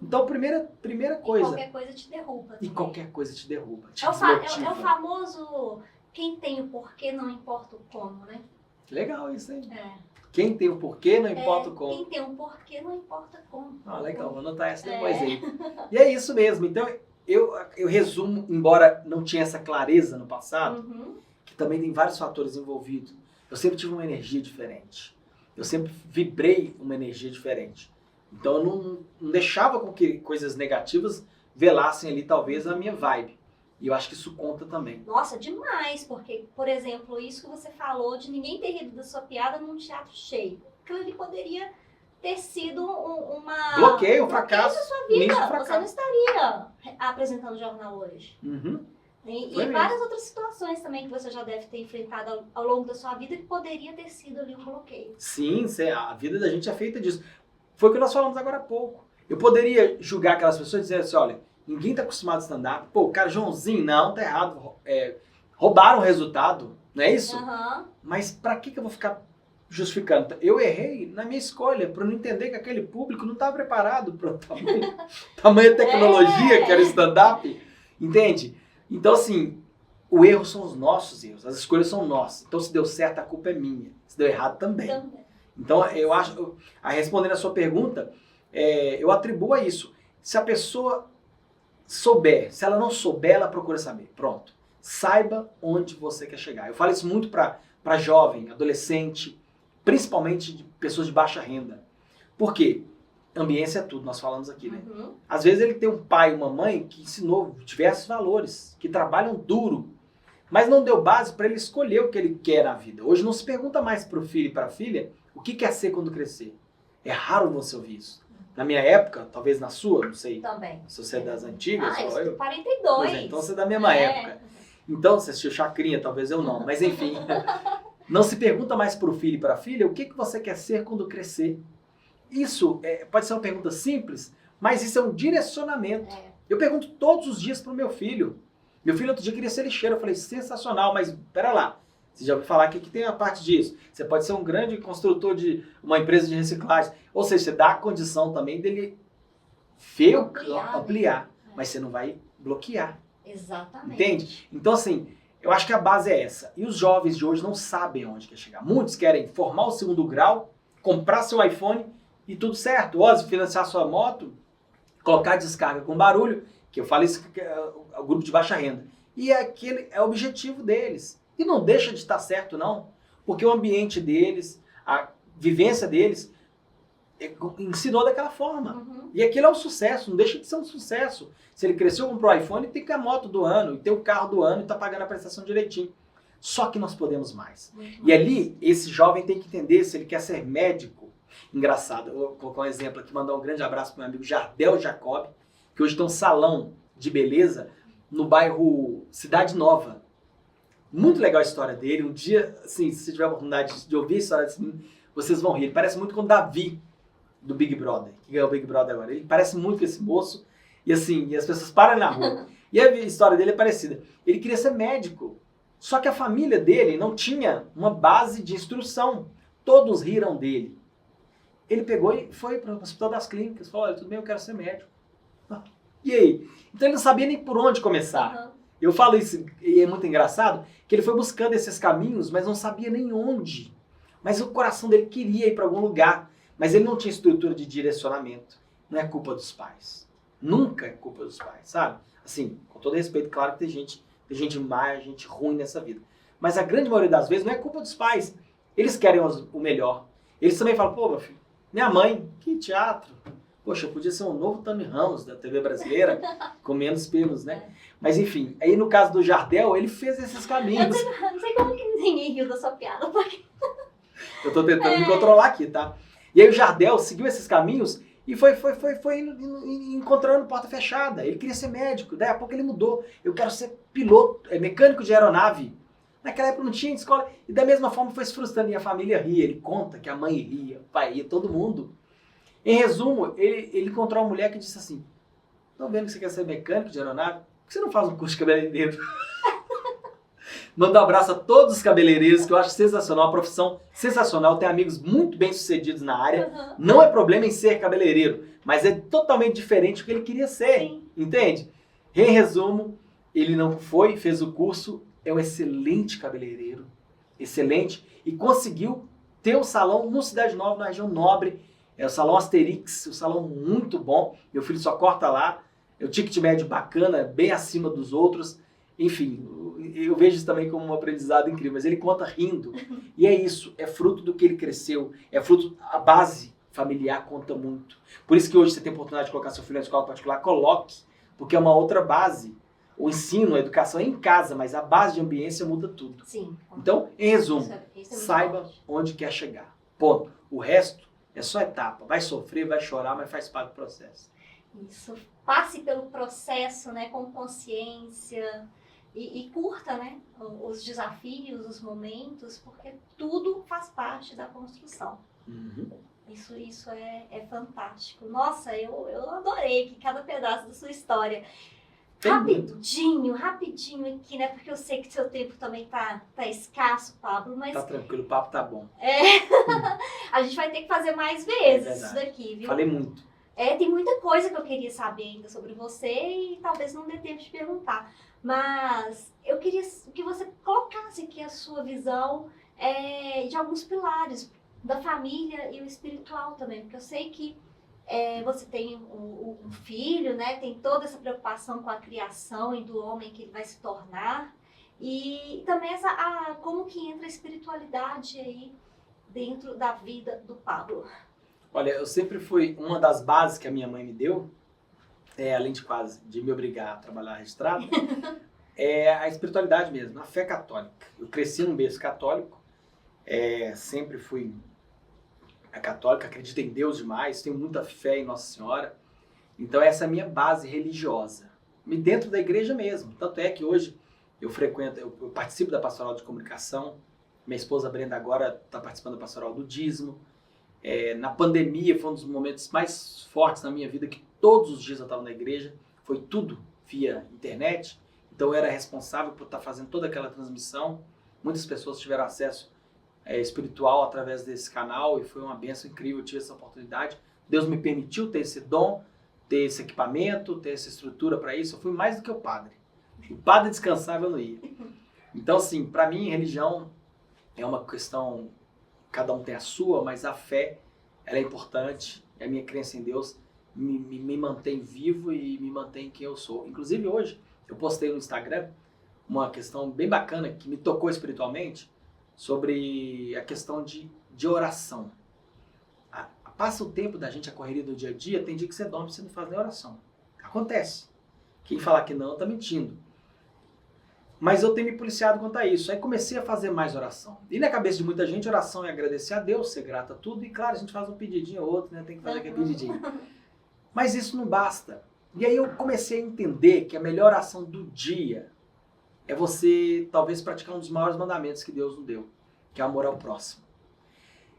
Então, primeira coisa... E qualquer coisa te derruba. E qualquer coisa te derruba, te é desmotiva. o famoso quem tem o porquê não importa o como, né? Legal isso, hein? É. Quem tem o porquê não importa o como. Quem tem um porquê não importa como. Ah, legal, vou anotar essa depois aí. E é isso mesmo. Então, eu resumo, embora não tinha essa clareza no passado, que também tem vários fatores envolvidos. Eu sempre tive uma energia diferente. Eu sempre vibrei uma energia diferente. Então, eu não deixava com que coisas negativas velassem ali, talvez, a minha vibe. E eu acho que isso conta também. Nossa, demais, porque, por exemplo, isso que você falou de ninguém ter rido da sua piada num teatro cheio. Aquilo ali poderia ter sido uma... Bloqueio, um fracasso. Da sua vida. Fracasso. Você não estaria apresentando o jornal hoje. Uhum. E Foi várias mesmo. outras situações também que você já deve ter enfrentado ao longo da sua vida que poderia ter sido ali um bloqueio. Sim, a vida da gente é feita disso. Foi o que nós falamos agora há pouco. Eu poderia julgar aquelas pessoas e dizer assim, olha, ninguém está acostumado a stand-up. Pô, o cara Joãozinho, não, tá errado. Roubaram o resultado, não é isso? Mas para que eu vou ficar justificando? Eu errei na minha escolha, para não entender que aquele público não estava preparado para tamanha tecnologia que era stand-up. Entende? Então, assim, o erro são os nossos erros, as escolhas são nossas. Então, se deu certo, a culpa é minha. Se deu errado, também. Então, eu acho, respondendo a sua pergunta, eu atribuo a isso. Se a pessoa souber, se ela não souber, ela procura saber. Pronto. Saiba onde você quer chegar. Eu falo isso muito para jovem, adolescente, principalmente de pessoas de baixa renda. Por quê? Ambiência é tudo, nós falamos aqui, né? Às vezes ele tem um pai e uma mãe que ensinou diversos valores, que trabalham duro, mas não deu base para ele escolher o que ele quer na vida. Hoje não se pergunta mais para o filho e para a filha o que quer ser quando crescer. É raro você ouvir isso. Na minha época, talvez na sua, não sei. Também. Se você é das antigas, eu ou sou 42. Então você é da mesma época. Então você assistiu Chacrinha, talvez eu não. Mas enfim, não se pergunta mais para o filho e para a filha o que você quer ser quando crescer. Isso pode ser uma pergunta simples, mas isso é um direcionamento. Eu pergunto todos os dias para o meu filho. Meu filho outro dia queria ser lixeiro. Eu falei, sensacional, mas pera lá. Você já ouviu falar que aqui tem a parte disso. Você pode ser um grande construtor de uma empresa de reciclagem. Ou seja, você dá a condição também dele ampliar, mas você não vai bloquear. Exatamente. Entende? Então, assim, eu acho que a base é essa. E os jovens de hoje não sabem aonde quer chegar. Muitos querem formar o segundo grau, comprar seu iPhone e tudo certo. Ou financiar sua moto, colocar descarga com barulho, que eu falo isso que é o grupo de baixa renda. E aquele é o objetivo deles. E não deixa de estar certo, não. Porque o ambiente deles, a vivência deles, ensinou daquela forma. E aquilo é um sucesso, não deixa de ser um sucesso. Se ele cresceu, comprou o iPhone, tem que ter a moto do ano, e tem o carro do ano, e está pagando a prestação direitinho. Só que nós podemos mais. E ali, esse jovem tem que entender se ele quer ser médico. Engraçado, eu vou colocar um exemplo aqui, mandar um grande abraço para o meu amigo Jardel Jacob, que hoje tem um salão de beleza no bairro Cidade Nova. Muito legal a história dele. Um dia, assim, se você tiver a oportunidade de ouvir a história desse menino, vocês vão rir. Ele parece muito com o Davi, do Big Brother, que ganhou o Big Brother agora. Ele parece muito com esse moço. E assim, e as pessoas param na rua. E a história dele é parecida. Ele queria ser médico. Só que a família dele não tinha uma base de instrução. Todos riram dele. Ele pegou e foi para o Hospital das Clínicas. Falou, olha, tudo bem, eu quero ser médico. E aí? Então ele não sabia nem por onde começar. Eu falo isso, e é muito engraçado, que ele foi buscando esses caminhos, mas não sabia nem onde. Mas o coração dele queria ir para algum lugar. Mas ele não tinha estrutura de direcionamento. Não é culpa dos pais. Nunca é culpa dos pais, sabe? Assim, com todo respeito, claro que tem gente má, gente ruim nessa vida. Mas a grande maioria das vezes não é culpa dos pais. Eles querem o melhor. Eles também falam, pô, meu filho, minha mãe, que teatro. Poxa, eu podia ser um novo Tony Ramos da TV brasileira, com menos pelos, né? Mas enfim, aí no caso do Jardel, ele fez esses caminhos. Eu não sei como que ninguém riu da sua piada, porque... Eu tô tentando me controlar aqui, tá? E aí o Jardel seguiu esses caminhos E foi encontrando porta fechada. Ele queria ser médico, daí a pouco ele mudou. Eu quero ser piloto, mecânico de aeronave. Naquela época não tinha escola. E da mesma forma foi se frustrando. E a família ria. Ele conta que a mãe ria, o pai ria, todo mundo. Em resumo, ele encontrou uma mulher que disse assim: tô vendo que você quer ser mecânico de aeronave, por que você não faz um curso de cabeleireiro? Manda um abraço a todos os cabeleireiros, que eu acho sensacional, uma profissão sensacional. Tenho amigos muito bem sucedidos na área. Uhum. Não é problema em ser cabeleireiro, mas é totalmente diferente do que ele queria ser. Sim. Entende? Em resumo, ele não foi, fez o curso, é um excelente cabeleireiro, excelente, e conseguiu ter um salão no Cidade Nova, na região nobre. É o Salão Asterix, um salão muito bom. Meu filho só corta lá. É o ticket médio bacana, bem acima dos outros. Enfim, eu vejo isso também como um aprendizado incrível, mas ele conta rindo. E é isso, é fruto do que ele cresceu, é fruto, a base familiar conta muito. Por isso que hoje você tem a oportunidade de colocar seu filho na escola particular, coloque, porque é uma outra base. O ensino, a educação é em casa, mas a base de ambiência muda tudo. Sim. Então, em resumo, Isso é muito saiba forte. onde quer chegar. Ponto. O resto é só etapa. Vai sofrer, vai chorar, mas faz parte do processo. Isso. Passe pelo processo, né, com consciência e curta, né, os desafios, os momentos, porque tudo faz parte da construção. Uhum. Isso é fantástico. Nossa, eu adorei que cada pedaço da sua história. Rapidinho aqui, né, porque eu sei que seu tempo também tá escasso, Pablo, mas Tá tranquilo, o papo tá bom. a gente vai ter que fazer mais vezes É isso verdade. daqui, viu? Falei muito. Tem muita coisa que eu queria saber ainda sobre você e talvez não dê tempo de perguntar. Mas eu queria que você colocasse aqui a sua visão de alguns pilares da família e o espiritual também. Porque eu sei que você tem um filho, né? Tem toda essa preocupação com a criação e do homem que ele vai se tornar. E também como que entra a espiritualidade aí dentro da vida do Pablo. Olha, eu sempre fui, uma das bases que a minha mãe me deu, além de me obrigar a trabalhar registrado, é a espiritualidade mesmo, a fé católica. Eu cresci num berço católico, sempre fui católico, acredito em Deus demais, tenho muita fé em Nossa Senhora. Então essa é a minha base religiosa, dentro da igreja mesmo. Tanto é que hoje eu participo da pastoral de comunicação, minha esposa Brenda agora está participando da pastoral do dízimo. Na pandemia foi um dos momentos mais fortes na minha vida, que todos os dias eu estava na igreja, foi tudo via internet, então eu era responsável por estar fazendo toda aquela transmissão. Muitas pessoas tiveram acesso espiritual através desse canal e foi uma bênção incrível, eu tive essa oportunidade. Deus me permitiu ter esse dom, ter esse equipamento, ter essa estrutura para isso. Eu fui mais do que o padre. O padre descansava, eu não ia. Então, assim, para mim, religião é uma questão, cada um tem a sua, mas a fé, ela é importante. A minha crença em Deus me mantém vivo e me mantém quem eu sou. Inclusive, hoje, eu postei no Instagram uma questão bem bacana que me tocou espiritualmente, sobre a questão de oração. Passa o tempo da gente, a correria do dia a dia, tem dia que você dorme e você não faz nem oração. Acontece. Quem falar que não, tá mentindo. Mas eu tenho me policiado quanto a isso. Aí comecei a fazer mais oração. E na cabeça de muita gente, oração é agradecer a Deus, ser grato a tudo. E claro, a gente faz um pedidinho ou outro, né? Tem que fazer aquele pedidinho. Mas isso não basta. E aí eu comecei a entender que a melhor ação do dia é você, talvez, praticar um dos maiores mandamentos que Deus nos deu, que é o amor ao próximo.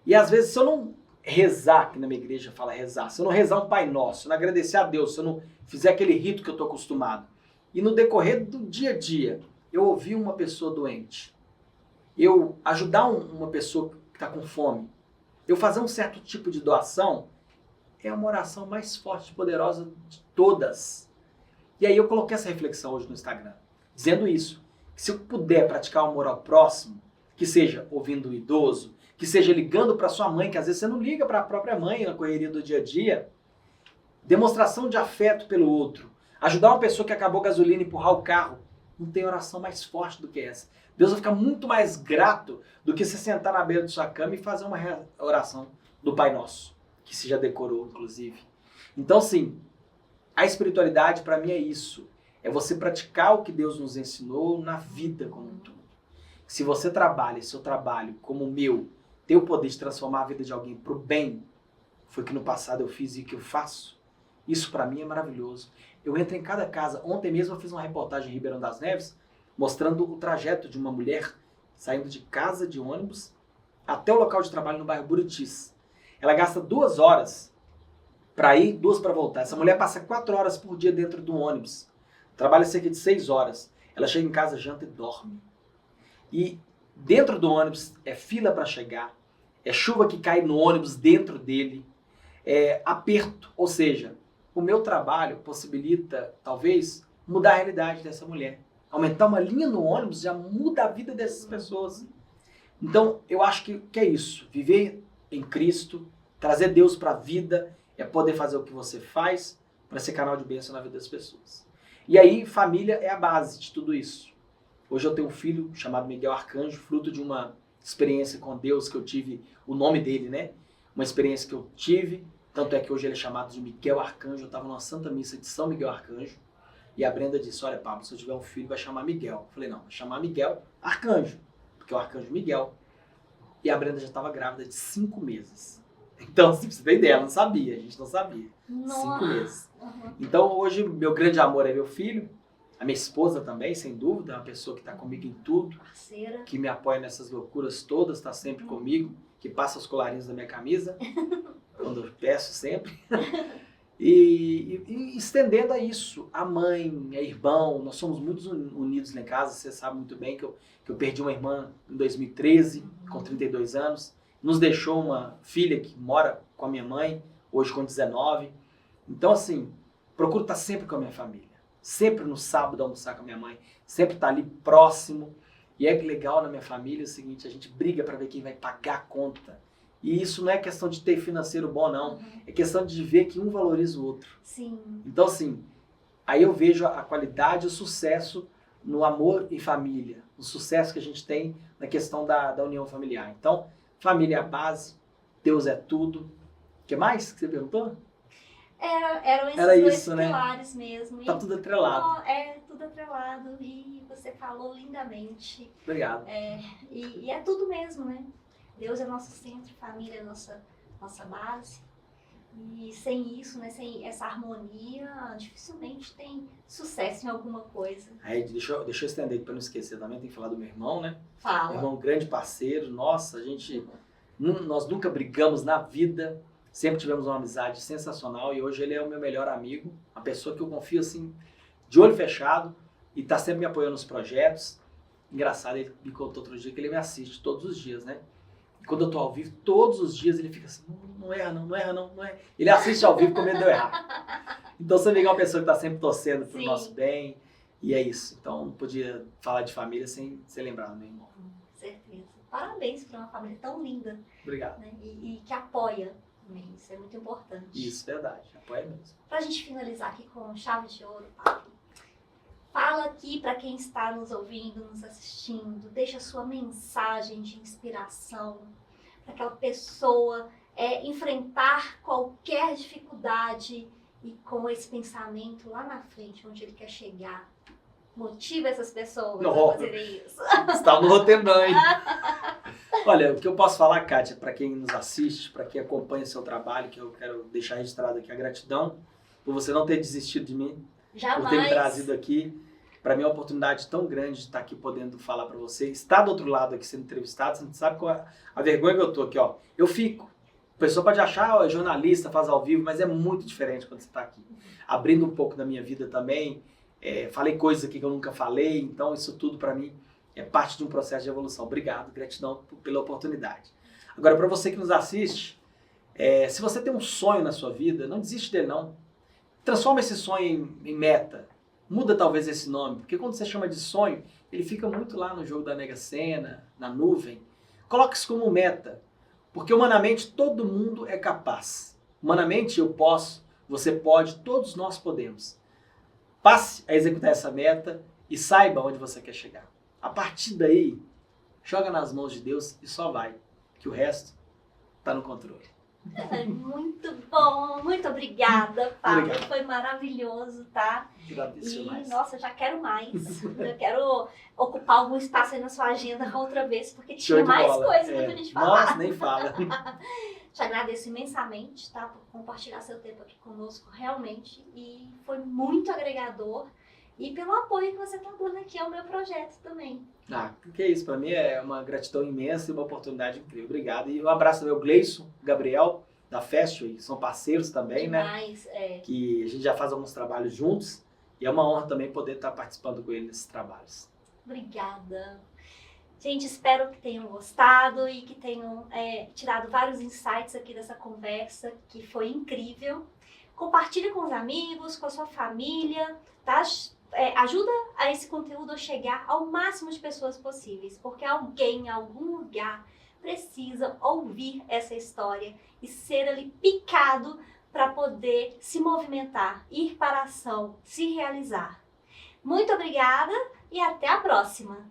E às vezes, se eu não rezar, que na minha igreja fala rezar, se eu não rezar um Pai Nosso, se eu não agradecer a Deus, se eu não fizer aquele rito que eu estou acostumado, e no decorrer do dia a dia, eu ouvir uma pessoa doente, eu ajudar uma pessoa que está com fome, eu fazer um certo tipo de doação, é uma oração mais forte e poderosa de todas. E aí eu coloquei essa reflexão hoje no Instagram, dizendo isso, que se eu puder praticar o amor ao próximo, que seja ouvindo o idoso, que seja ligando para sua mãe, que às vezes você não liga para a própria mãe na correria do dia a dia, demonstração de afeto pelo outro, ajudar uma pessoa que acabou a gasolina e empurrar o carro, não tem oração mais forte do que essa. Deus vai ficar muito mais grato do que você sentar na beira de sua cama e fazer uma oração do Pai Nosso, que você já decorou, inclusive. Então, sim, a espiritualidade para mim é isso. É você praticar o que Deus nos ensinou na vida como um todo. Se você trabalha, seu trabalho, como o meu, tem o poder de transformar a vida de alguém para o bem, foi que no passado eu fiz e que eu faço. Isso para mim é maravilhoso. Eu entro em cada casa. Ontem mesmo eu fiz uma reportagem em Ribeirão das Neves mostrando o trajeto de uma mulher saindo de casa de ônibus até o local de trabalho no bairro Buritis. Ela gasta 2 horas para ir, 2 para voltar. Essa mulher passa 4 horas por dia dentro do ônibus. Trabalha cerca de 6 horas. Ela chega em casa, janta e dorme. E dentro do ônibus é fila para chegar, é chuva que cai no ônibus dentro dele, é aperto. Ou seja, o meu trabalho possibilita, talvez, mudar a realidade dessa mulher. Aumentar uma linha no ônibus já muda a vida dessas pessoas. Então, eu acho que é isso. Viver em Cristo, trazer Deus para a vida, é poder fazer o que você faz para ser canal de bênção na vida das pessoas. E aí, família é a base de tudo isso. Hoje eu tenho um filho chamado Miguel Arcanjo, fruto de uma experiência com Deus que eu tive, o nome dele, né? Uma experiência que eu tive, tanto é que hoje ele é chamado de Miguel Arcanjo. Eu estava numa Santa Missa de São Miguel Arcanjo, e a Brenda disse, olha Pablo, se eu tiver um filho vai chamar Miguel. Eu falei, não, vai chamar Miguel Arcanjo, porque é o Arcanjo Miguel. E a Brenda já estava grávida de 5 meses. Então, se você tem ideia, ela não sabia, a gente não sabia. Nossa. 5 meses. Então, hoje, meu grande amor é meu filho, a minha esposa também, sem dúvida, é uma pessoa que está comigo em tudo, Parceira. que me apoia nessas loucuras todas, está sempre comigo, que passa os colarinhos da minha camisa, quando eu peço sempre. E estendendo a isso, a mãe, a irmão, nós somos muito unidos lá em casa. Você sabe muito bem que eu perdi uma irmã em 2013, com 32 anos. Nos deixou uma filha que mora com a minha mãe, hoje com 19. Então, assim, procuro estar sempre com a minha família. Sempre no sábado almoçar com a minha mãe. Sempre estar ali próximo. E é legal na minha família o seguinte, a gente briga para ver quem vai pagar a conta. E isso não é questão de ter financeiro bom, não. É questão de ver que um valoriza o outro. Sim. Então, assim, aí eu vejo a qualidade e o sucesso no amor em família. O sucesso que a gente tem na questão da união familiar. Então, família é a base, Deus é tudo. O que mais que você perguntou? Eram esses Era dois isso, né? pilares mesmo. Tá tudo atrelado. É, tudo atrelado. E você falou lindamente. Obrigado. E é tudo mesmo, né? Deus é nosso centro, família é nossa base. E sem isso, né, sem essa harmonia, dificilmente tem sucesso em alguma coisa. Aí, deixa eu estender aqui para não esquecer também, tem que falar do meu irmão, né? Fala. Meu irmão, grande parceiro, nossa, nós nunca brigamos na vida, sempre tivemos uma amizade sensacional e hoje ele é o meu melhor amigo, uma pessoa que eu confio assim, de olho fechado e tá sempre me apoiando nos projetos. Engraçado, ele me contou outro dia que ele me assiste todos os dias, né? E quando eu tô ao vivo, todos os dias ele fica assim, não erra não, não erra não, não erra. Ele assiste ao vivo com medo de eu errar. Então você vê que é uma pessoa que tá sempre torcendo pro Sim. nosso bem e é isso. Então não podia falar de família sem lembrar do meu irmão. Com certeza. Parabéns por uma família tão linda, Obrigado. né? E que apoia também. Isso é muito importante. Isso, verdade. Apoia mesmo. Pra gente finalizar aqui com chave de ouro, Pablo, fala aqui para quem está nos ouvindo, nos assistindo, deixa a sua mensagem de inspiração para aquela pessoa enfrentar qualquer dificuldade e com esse pensamento lá na frente, onde ele quer chegar. Motiva essas pessoas a fazerem isso. Está no roteiro não, hein? Olha, o que eu posso falar, Kátia, para quem nos assiste, para quem acompanha o seu trabalho, que eu quero deixar registrado aqui a gratidão por você não ter desistido de mim, Jamais. por ter me trazido aqui. Para mim é uma oportunidade tão grande de estar aqui podendo falar para você. Estar do outro lado aqui sendo entrevistado, você não sabe qual é a vergonha que eu tô aqui, ó. Eu fico. A pessoa pode achar, ó, jornalista, faz ao vivo, mas é muito diferente quando você está aqui. Abrindo um pouco da minha vida também. Falei coisas aqui que eu nunca falei, então isso tudo para mim é parte de um processo de evolução. Obrigado, gratidão pela oportunidade. Agora, para você que nos assiste, se você tem um sonho na sua vida, não desiste dele não. Transforma esse sonho em meta. Muda talvez esse nome, porque quando você chama de sonho, ele fica muito lá no jogo da Mega Sena, na nuvem. Coloque isso como meta, porque humanamente todo mundo é capaz. Humanamente eu posso, você pode, todos nós podemos. Passe a executar essa meta e saiba onde você quer chegar. A partir daí, joga nas mãos de Deus e só vai, que o resto está no controle. Muito bom, muito obrigada, Pablo. Obrigado. Foi maravilhoso, tá? Agradeço E, mais. nossa, eu já quero mais. Eu quero ocupar algum espaço aí na sua agenda outra vez, porque Show tinha de mais bola. coisas pra gente falar. Nossa, nem fala. Te agradeço imensamente, tá? Por compartilhar seu tempo aqui conosco, realmente. E foi muito agregador. E pelo apoio que você está dando aqui ao meu projeto também. Ah, que é isso, para mim é uma gratidão imensa e uma oportunidade incrível. Obrigado. E um abraço ao meu Gleison, Gabriel, da Festival, são parceiros também, Demais, né? Que a gente já faz alguns trabalhos juntos e é uma honra também poder estar participando com ele nesses trabalhos. Obrigada. Gente, espero que tenham gostado e que tenham tirado vários insights aqui dessa conversa, que foi incrível. Compartilhe com os amigos, com a sua família, tá? Ajuda a esse conteúdo a chegar ao máximo de pessoas possíveis, porque alguém em algum lugar precisa ouvir essa história e ser ali picado para poder se movimentar, ir para a ação, se realizar. Muito obrigada e até a próxima!